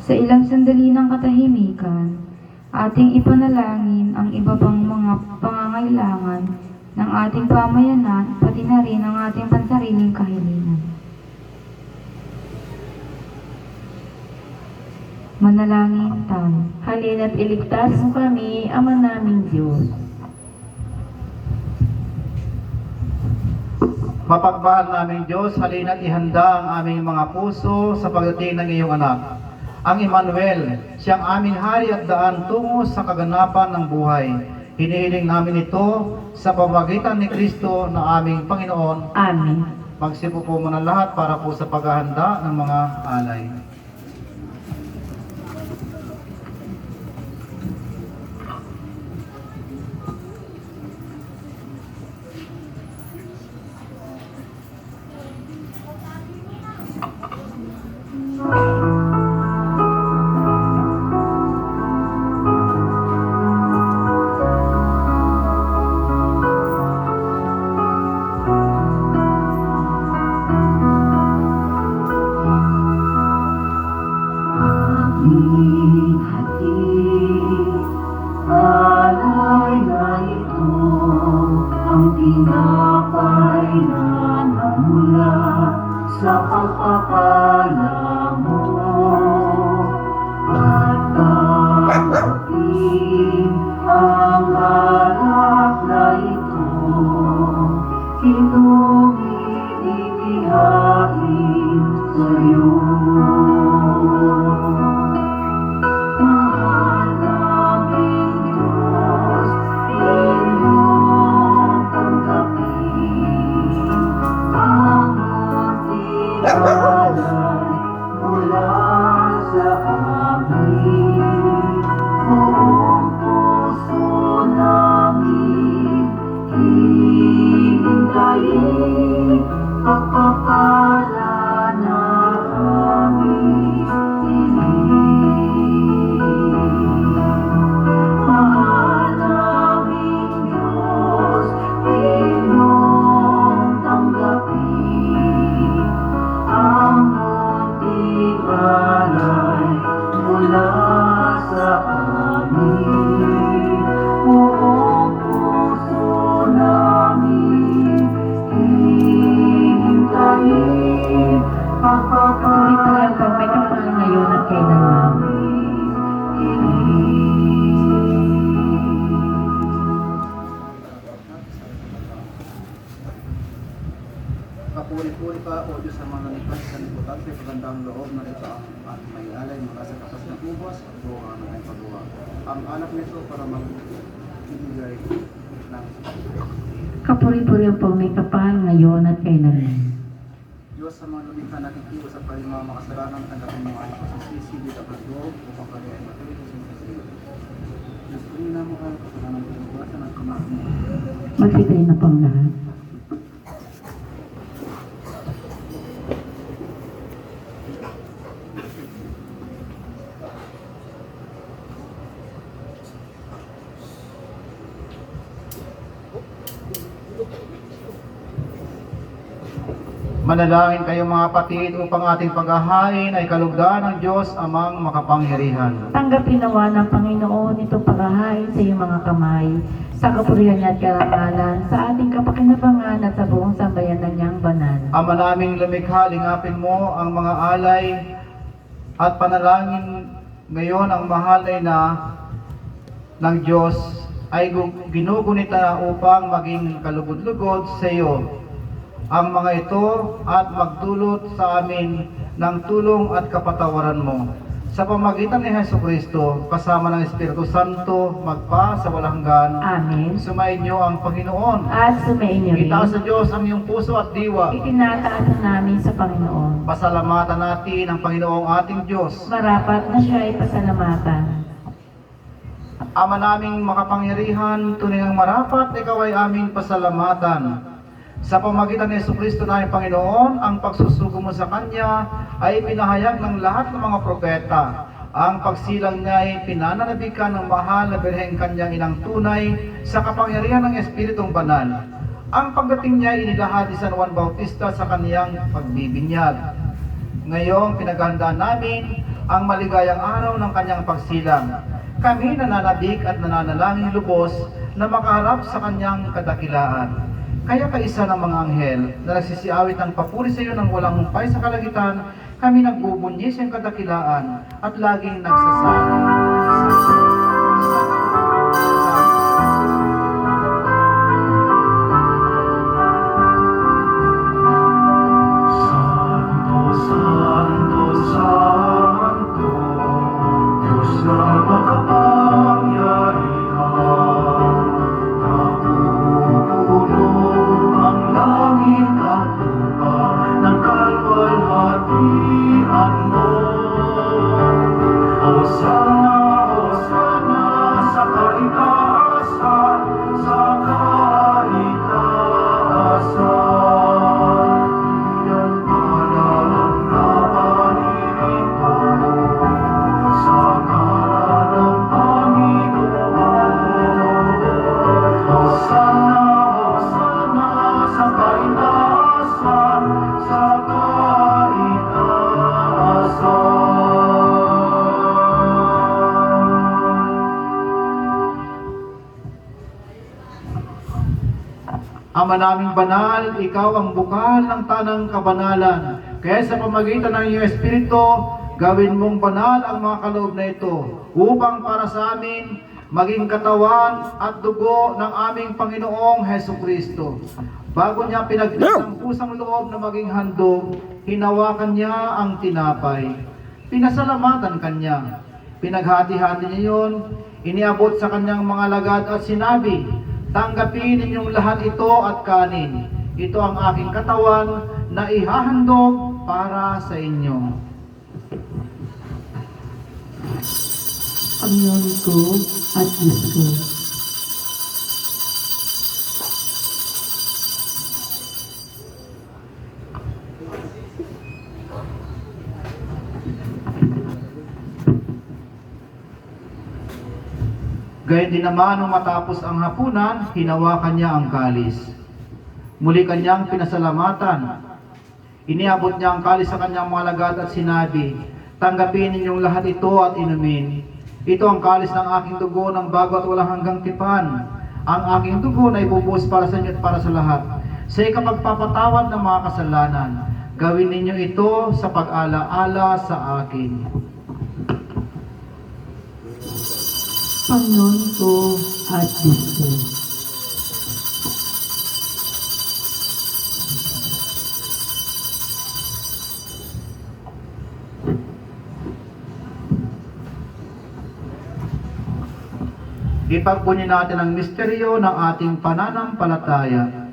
Sa ilang sandali ng katahimikan, ating ipanalangin ang iba pang mga pangangailangan ng ating pamayanan, pati na rin ang ating pansariling kahilingan. Manalangin tayo. Halina't iligtas mo kami, Ama naming Diyos. Mapagmahal naming Diyos, halina't ihanda ang aming mga puso sa pagdating ng iyong anak. Ang Emmanuel, siyang aming hari at daan tungo sa kaganapan ng buhay. Hinihiling namin ito sa pamamagitan ni Kristo na aming Panginoon. Amen. Magsipo po muna lahat para po sa paghahanda ng mga alay. Kapuri-puri ka, O Diyos, sa mga lipas sa liputan, sa pagandang loob na ito ang ating may alay mula sa kapas ng ubos at buha ng ay pagbuha. Ang anak nito para magbibigay ng Kapuri-puri ang may kapal ngayon at kailanman. Diyos, sa mga lumikha natin iwas at paling mga makasalanan, tanggapin mo ang pasasisi dito ang loob upang kami ay matuloy sa sinasiro. Diyos, kunin na mo ang kasalanan ng iwasan at kumain mo. Magsipay na pang lahat. Manalangin kayo mga kapatid upang ating paghahain ay kalugdan ng Diyos amang makapangyarihan. Tanggapin nawa ng Panginoon itong paghahain sa iyong mga kamay, sa kapurihan niya at karangalan, sa ating kapakinabangan at sa buong sambayan ng niyang banal. Ama naming lumikha, lingapin mo ang mga alay at panalangin ngayon ang mahal ay na ng Diyos ay ginugunita na upang maging kalugod-lugod sa iyo ang mga ito at magdulot sa amin ng tulong at kapatawaran mo. Sa pamagitan ni Jesucristo, kasama ng Espiritu Santo, magpa sa walang hanggan. Amen. Sumayin niyo ang Panginoon. At sumayin niyo rin. Itaas sa Diyos ang iyong puso at diwa. Itinataas namin sa Panginoon. Pasalamatan natin ang Panginoong ating Diyos. Marapat na siya ay pasalamatan. Ama naming makapangyarihan, tunay ang marapat, ikaw ay aming pasalamatan. Sa pamagitan ni Jesucristo na aming Panginoon, ang pagsusugo mo sa Kanya ay pinahayag ng lahat ng mga propeta. Ang pagsilang niya ay pinananabikan ng mahal na Birheng Kanyang inang tunay sa kapangyarihan ng Espiritong Banal. Ang pagdating niya ay inilahad ni San Juan Bautista sa kaniyang pagbibinyag. Ngayong pinaghandaan namin ang maligayang araw ng kanyang pagsilang. Kami nananabik at nananalangin lubos na makaharap sa kanyang kadakilaan. Kaya kaisa ng mga anghel na nagsisiawit ng papuri sa iyo ng walang humpay sa kalagitan, kami nagbubunyi sa iyong kadakilaan at laging nagsasabi. Santo, Santo, Santo, Diyos na makapangyarihan. Ama naming banal, ikaw ang bukal ng tanang kabanalan. Kaya sa pamagitan ng iyong Espiritu, gawin mong banal ang mga kaloob na ito, upang para sa amin, maging katawan at dugo ng aming Panginoong Jesucristo. Bago niya pinagpit ang pusang loob na maging handog, hinawakan niya ang tinapay. Pinasalamatan kanya. Pinaghati-hati niya yun, iniabot sa kanyang mga lagad at sinabi, tanggapin ninyong lahat ito at kanin. Ito ang aking katawan na ihahandog para sa inyo. Panginoon ko at Diyos ko. Gayun din naman nung matapos ang hapunan, hinawakan niya ang kalis. Muli kanyang pinasalamatan. Iniabot niya ang kalis sa kanyang mga lagad at sinabi, tanggapin ninyong lahat ito at inumin. Ito ang kalis ng aking dugo ng bago at walang hanggang tipan. Ang aking dugo na ibubuhos para sa inyo at para sa lahat. Sa ikapagpapatawad ng mga kasalanan, gawin ninyo ito sa pag-ala-ala sa akin. Panginoon ko at Diyos ko. Ipagpunyi natin ang misteryo ng ating pananampalataya.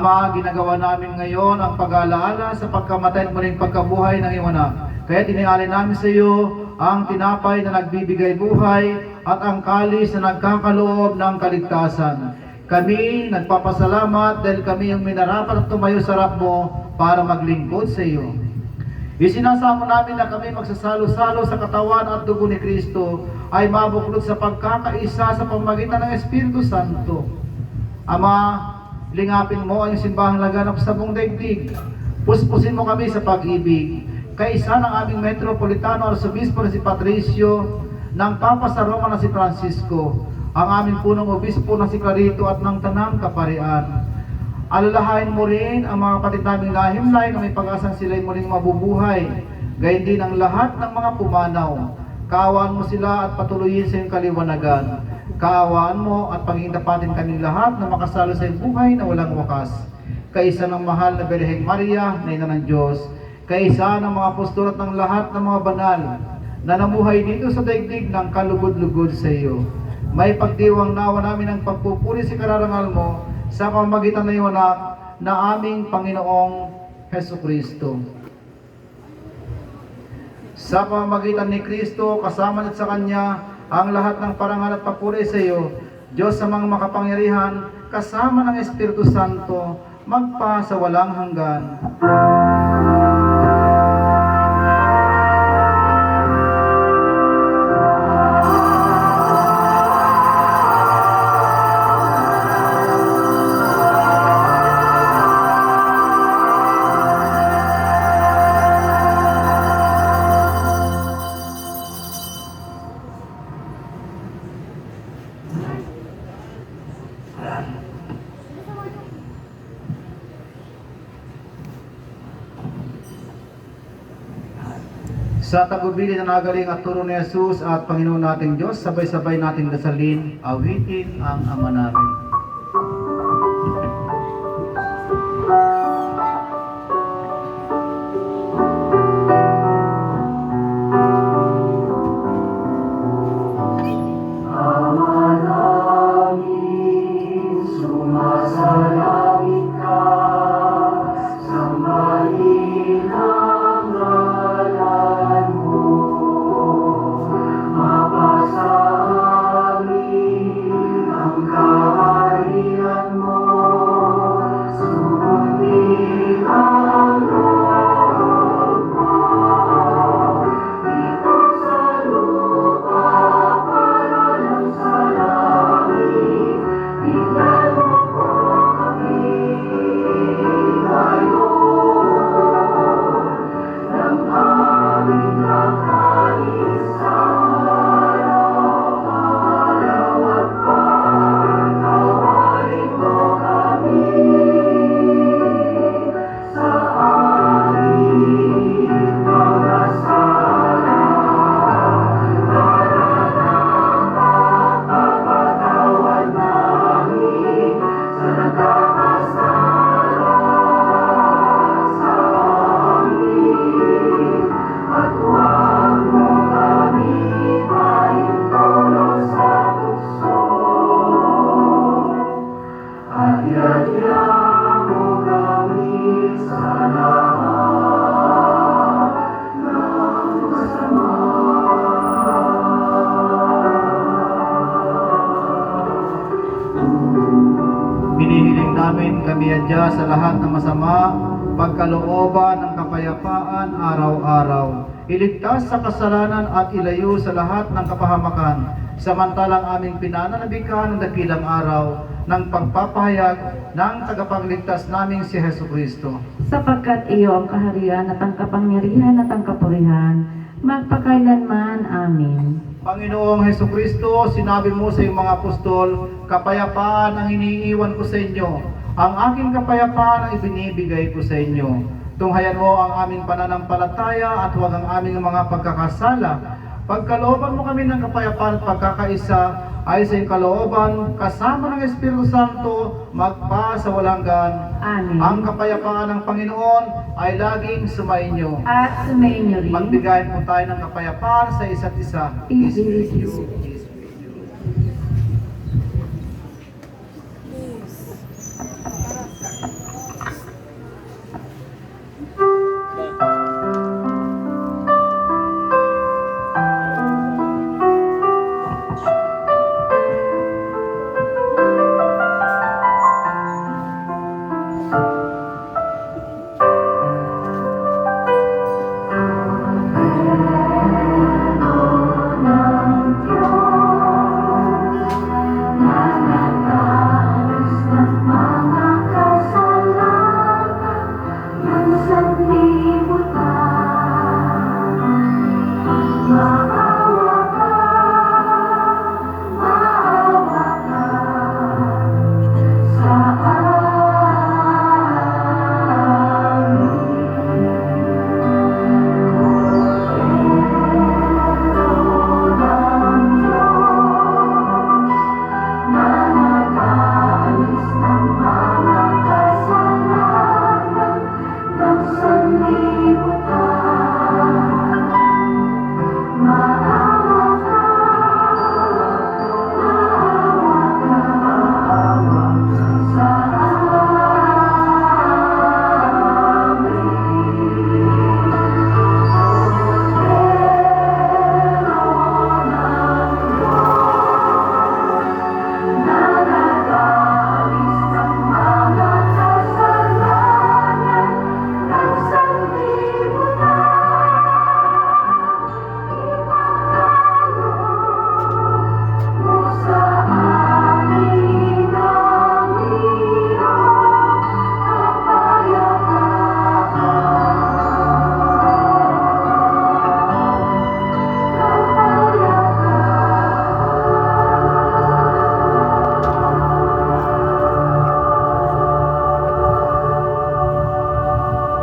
Ama, ginagawa namin ngayon ang pag-alaala sa pagkamatay at muling pagkabuhay ng iyong anak. Kaya tinialin namin sa iyo ang tinapay na nagbibigay buhay at ang kalis na nagkakaloob ng kaligtasan. Kami nagpapasalamat dahil kami yung minarapat at tumayo sa harap mo para maglingkod sa iyo. Isinasamo namin na kami magsasalo-salo sa katawan at dugo ni Kristo ay mabuklod sa pagkakaisa sa pamamagitan ng Espiritu Santo. Ama, lingapin mo ang simbahang laganap sa buong daigdig. Puspusin mo kami sa pag-ibig. Kaisa ng aming Metropolitano Arsobispo na si Patricio, ng Papa sa Roma na si Francisco, ang aming punong obispo na si Clarito at ng Tanang Kaparian. Alalahain mo rin ang mga kapatid naming lahimlay na may pag-asang sila'y muling mabubuhay, gayon din ang lahat ng mga pumanaw. Kaawaan mo sila at patuloyin sa iyong kaliwanagan. Kaawaan mo at pag-iindapatin kaming lahat na makasalo sa iyong buhay na walang wakas. Kaisa ng mahal na Birheng Maria, na ina ng Diyos, kaisa ng mga apostol at ng lahat ng mga banal na namuhay dito sa daigdig ng kalugod-lugod sa iyo. May pagdiwang nawa namin ang pagpupuri sa kararangal mo sa pamamagitan ng iyong anak na aming Panginoong Hesukristo. Sa pamamagitan ni Kristo, kasama at sa Kanya, ang lahat ng parangal at papuri sa iyo, Diyos sa mga makapangyarihan, kasama ng Espiritu Santo, magpa sa walang hanggan. Sa tagubili na nagaling at turo ni Jesus at Panginoon nating Diyos, sabay-sabay nating dasalin, awitin ang Ama namin. Hinihiling namin kami adya sa lahat ng masama, pagkalooban ng kapayapaan araw-araw. Iligtas sa kasalanan at ilayo sa lahat ng kapahamakan, samantalang aming pinananabikan ng dakilang araw ng pagpapahayag ng tagapagligtas naming si Hesukristo. Sapagkat iyo ang kaharian at ang kapangyarihan at ang kapurihan, magpakailanman. Amen. Panginoong Hesukristo, sinabi mo sa iyong mga apostol, kapayapaan ang iniiwan ko sa inyo. Ang aking kapayapaan ang ibinibigay ko sa inyo. Tunghayan mo ang aming pananampalataya at huwag ang aming mga pagkakasala. Pagkalooban mo kami ng kapayapaan at pagkakaisa ay sa iyong kalooban, kasama ng Espiritu Santo, magpa sa walang hanggan. Amen. Ang kapayapaan ng Panginoon ay laging sumainyo. At sumainyo rin. Magbigayin po tayo ng kapayapaan sa isa't isa. Peace be with you.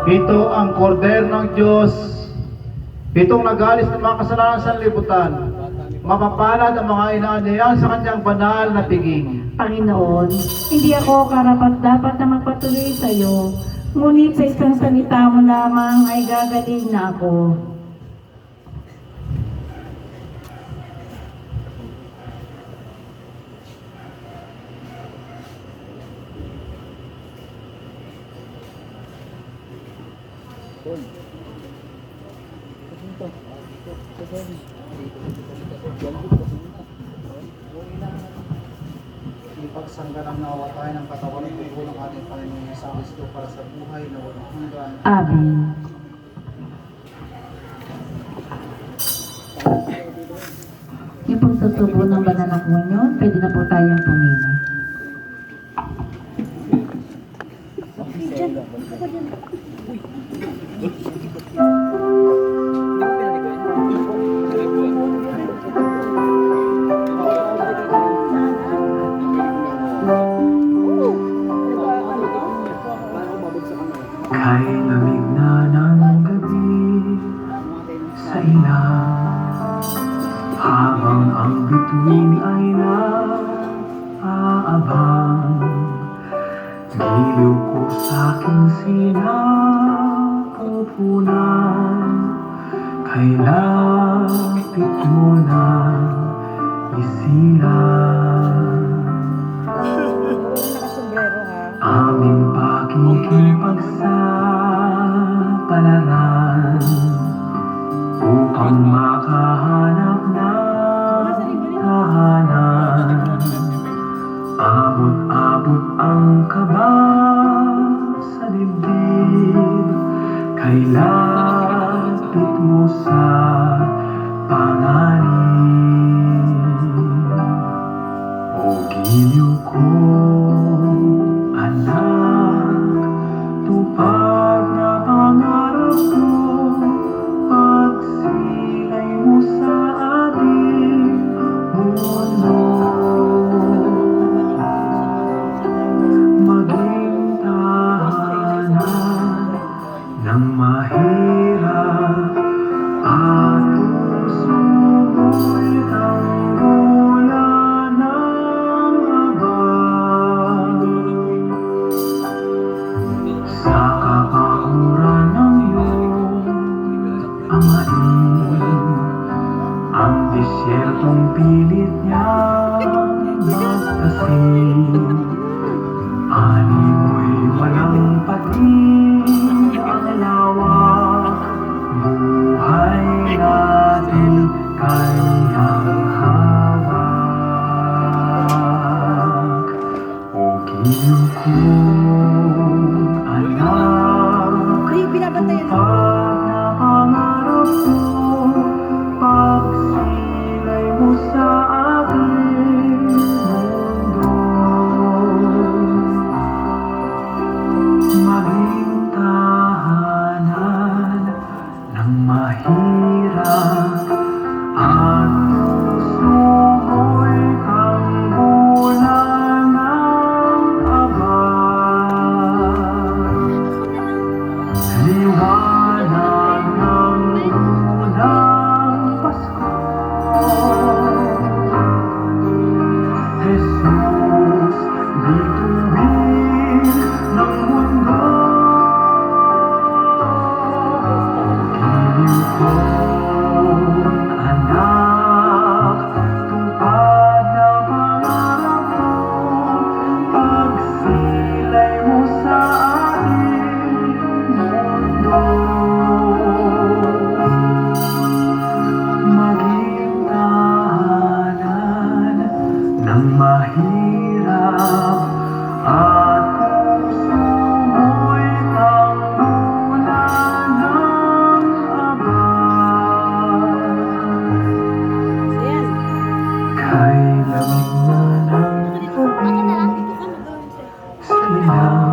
Ito ang kordero ng Diyos. Itong nagalis ng mga kasalanan sa libutan. Mapapalad ang mga inaanyayahan sa kanyang banal na piging. Panginoon, hindi ako karapat-dapat na magpatuloy sa iyo, ngunit sa isang salita mo lamang ay gagaling na ako. Ipagsanggalang nawa tayo ng katawan at dugo ng ating Panginoon sa Kristo para sa buhay na walang hanggan. Amen. Yung pagsusubo ng banal na komunyon, pwede na po tayong pumili. Kay lamig na ng gabi sa ilang, habang ang bituin ay naaabang, giliw ko sa aking sinapupunan, kay lapit mo na isilang. Nakasombrero ha. Aming pakikipagsapalaran upang makahanap ng tahanan. Abot-abot ang kaba sa dibdib, kay lapit mo sa panganib. O giliw ko, anak, tupad na pangarap ko, pagsilay mo sa ating mundo. Maging tahanan ng mahirap at puso mo'y tanggulan ng abang. Sa kapahuran ng iyong amain, ang disyertong pilit niyang magtasin. Ani mo'y walang pating ang lawak, buhay natin kanyang hawak. O giliw ko, anak, Ay, binabantayan ako. pag napangarap ko, pagsilay mo sa aking mundo. Maging tahanan ng mahirap at puso mo'y tanggulan ng abang. Liwanag ng unang Pasko, Jesus, bituin ng mundo. Giliw ko, anak, tupad na pangarap ko, pagsilay mo sa ating mundo. Maging tahanan ng mahirap at puso mo'y tanggulan ng abang. Ayan. Kay lamig na ng gabi sa ilang,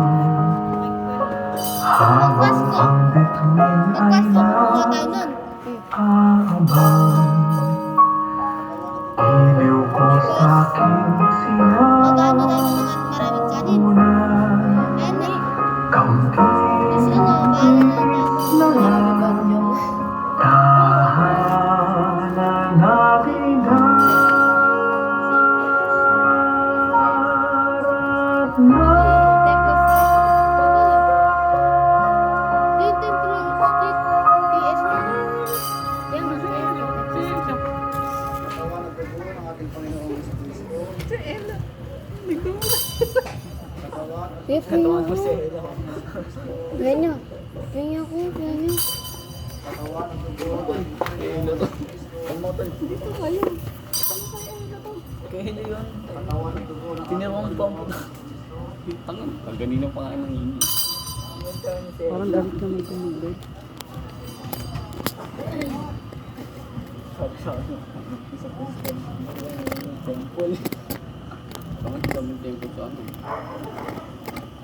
habang ang bituin ay naaabang, giliw ko sa aking sinapupunan, kaunti Katawan at dugo ng ating Panginoong Jesucristo. Katawan at Ganyan. Ganyan ko, ganyan. katawan at dugo ng Panginoong Jesucristo. Kaya na yun. Katawan at dugo ng Tinirong po. Tangan. Pag ganino pa nga nang ini. Parang dapat kami tumulog. Sabi sa ano. Sa Christian. Temple. Bakit daming temple sa ano?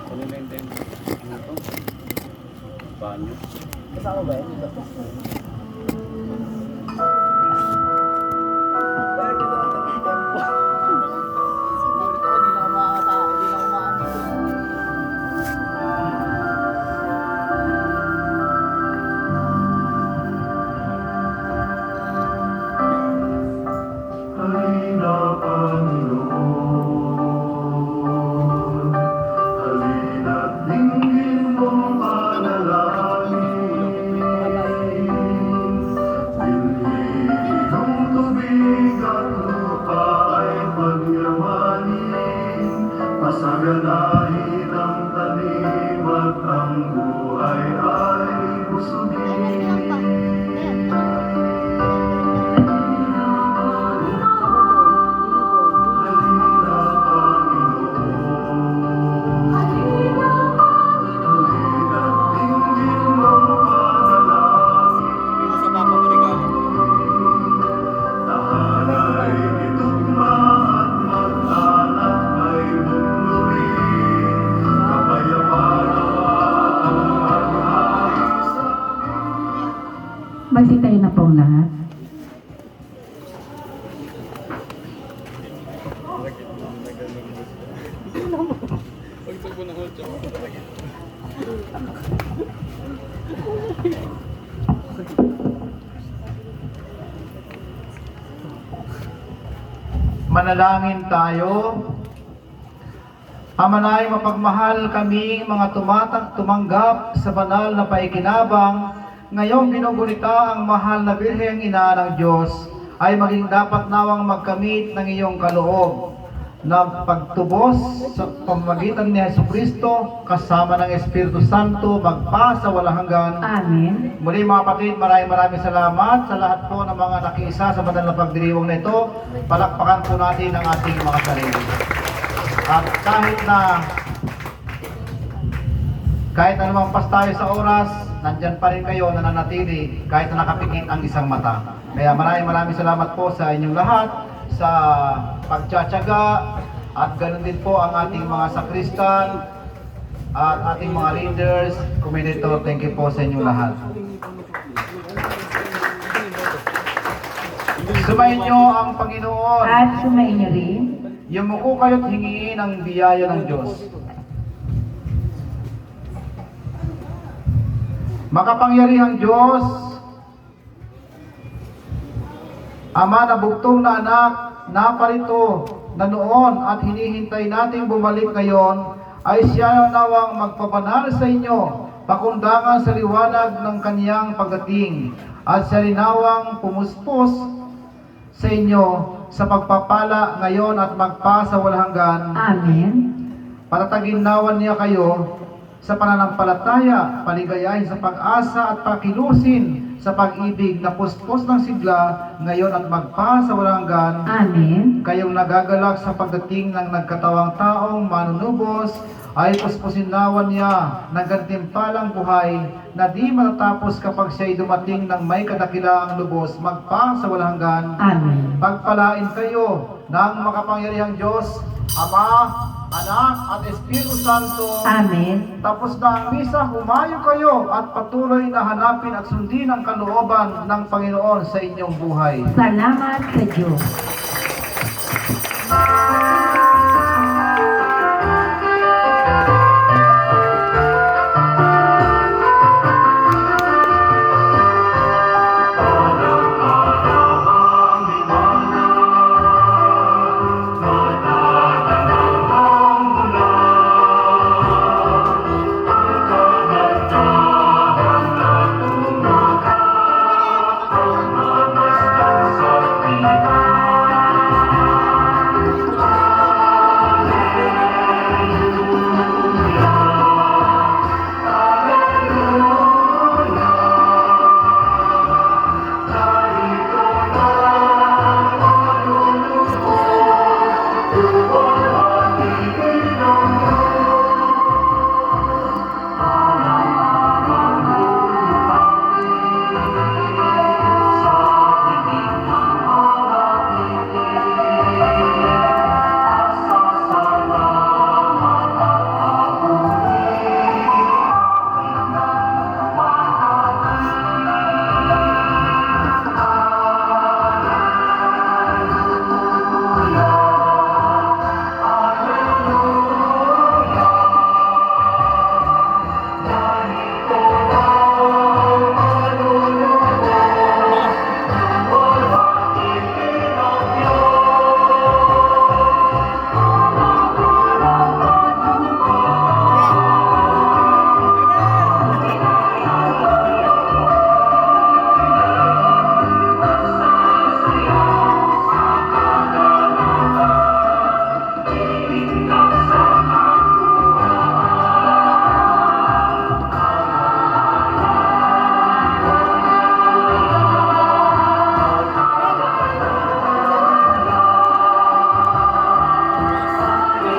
Ano na yung temple? Ano to? Banyo. Kasama ba yun? Ito. Kaya kita ka ng temple. Hindi na umakata. Hindi na umaamit. Halina, Panginoon. Halina't dinggin mong panalangin. Dinggin ng tubig at lupa ay pagyamanin. Pasaganahin ang tanim at ang buhay ay busugin. Halina, Panginoon. Halina't dinggin mong panalangin. Sa papa mo regalo. Tahanay itugma at mag-anak ay bumunurin. Kapayapaan nawa ang maghahay sa Magsitayo na pong lahat. Manalangin tayo. Amanay, mapagmahal kami mga tumanggap sa banal na paikinabang. Ngayong ginugunita ang mahal na Birheng Ina ng Diyos ay maging dapat nawang magkamit ng iyong kaloob na pagtubos sa pamamagitan ni Jesucristo kasama ng Espiritu Santo magpa sa walang hanggan. Amen. Muli mga kapatid, maraming salamat sa lahat po ng mga nakiisa sa banal na pagdiriwang na ito. Palakpakan po natin ang ating mga sarili. At kahit anumang pas tayo sa oras, nandyan pa rin kayo nananatili kahit na nakapikit ang isang mata. Kaya maraming salamat po sa inyong lahat sa pagtsatsaga at ganoon din po ang ating mga sakristan at ating mga leaders, communitor. Thank you po sa inyong lahat. Sumayin niyo ang Panginoon. At sumayin niyo rin. Yumuko kayo't hingiin ang biyaya ng Diyos. Makapangyarihang Diyos, Ama na bugtong na anak, naparito na noon at hinihintay nating bumalik ngayon, ay siya nawang magpabanal sa inyo, pakundangan sa liwanag ng kaniyang pagdating, at siya rinawang pumuspos sa inyo sa pagpapala ngayon at magpa sa walang hanggan. Amen. Patatagin nawan niya kayo sa pananampalataya, paligayahin sa pag-asa at pakilusin sa pag-ibig na puspos ng sigla ngayon at magpa sa walang hanggan. Amen. Kayong nagagalak sa pagdating ng nagkatawang taong manunubos, ay puspusin nawan niya ng gantimpalang buhay na di matatapos kapag siya'y dumating ng may kadakilaang lubos magpa sa walang hanggan. Amen. Pagpalain kayo ng makapangyarihang Diyos, Ama, Anak at Espiritu Santo. Amen. Tapos na ang misa, humayo kayo at patuloy na hanapin at sundin ang kalooban ng Panginoon sa inyong buhay. Salamat sa Diyos.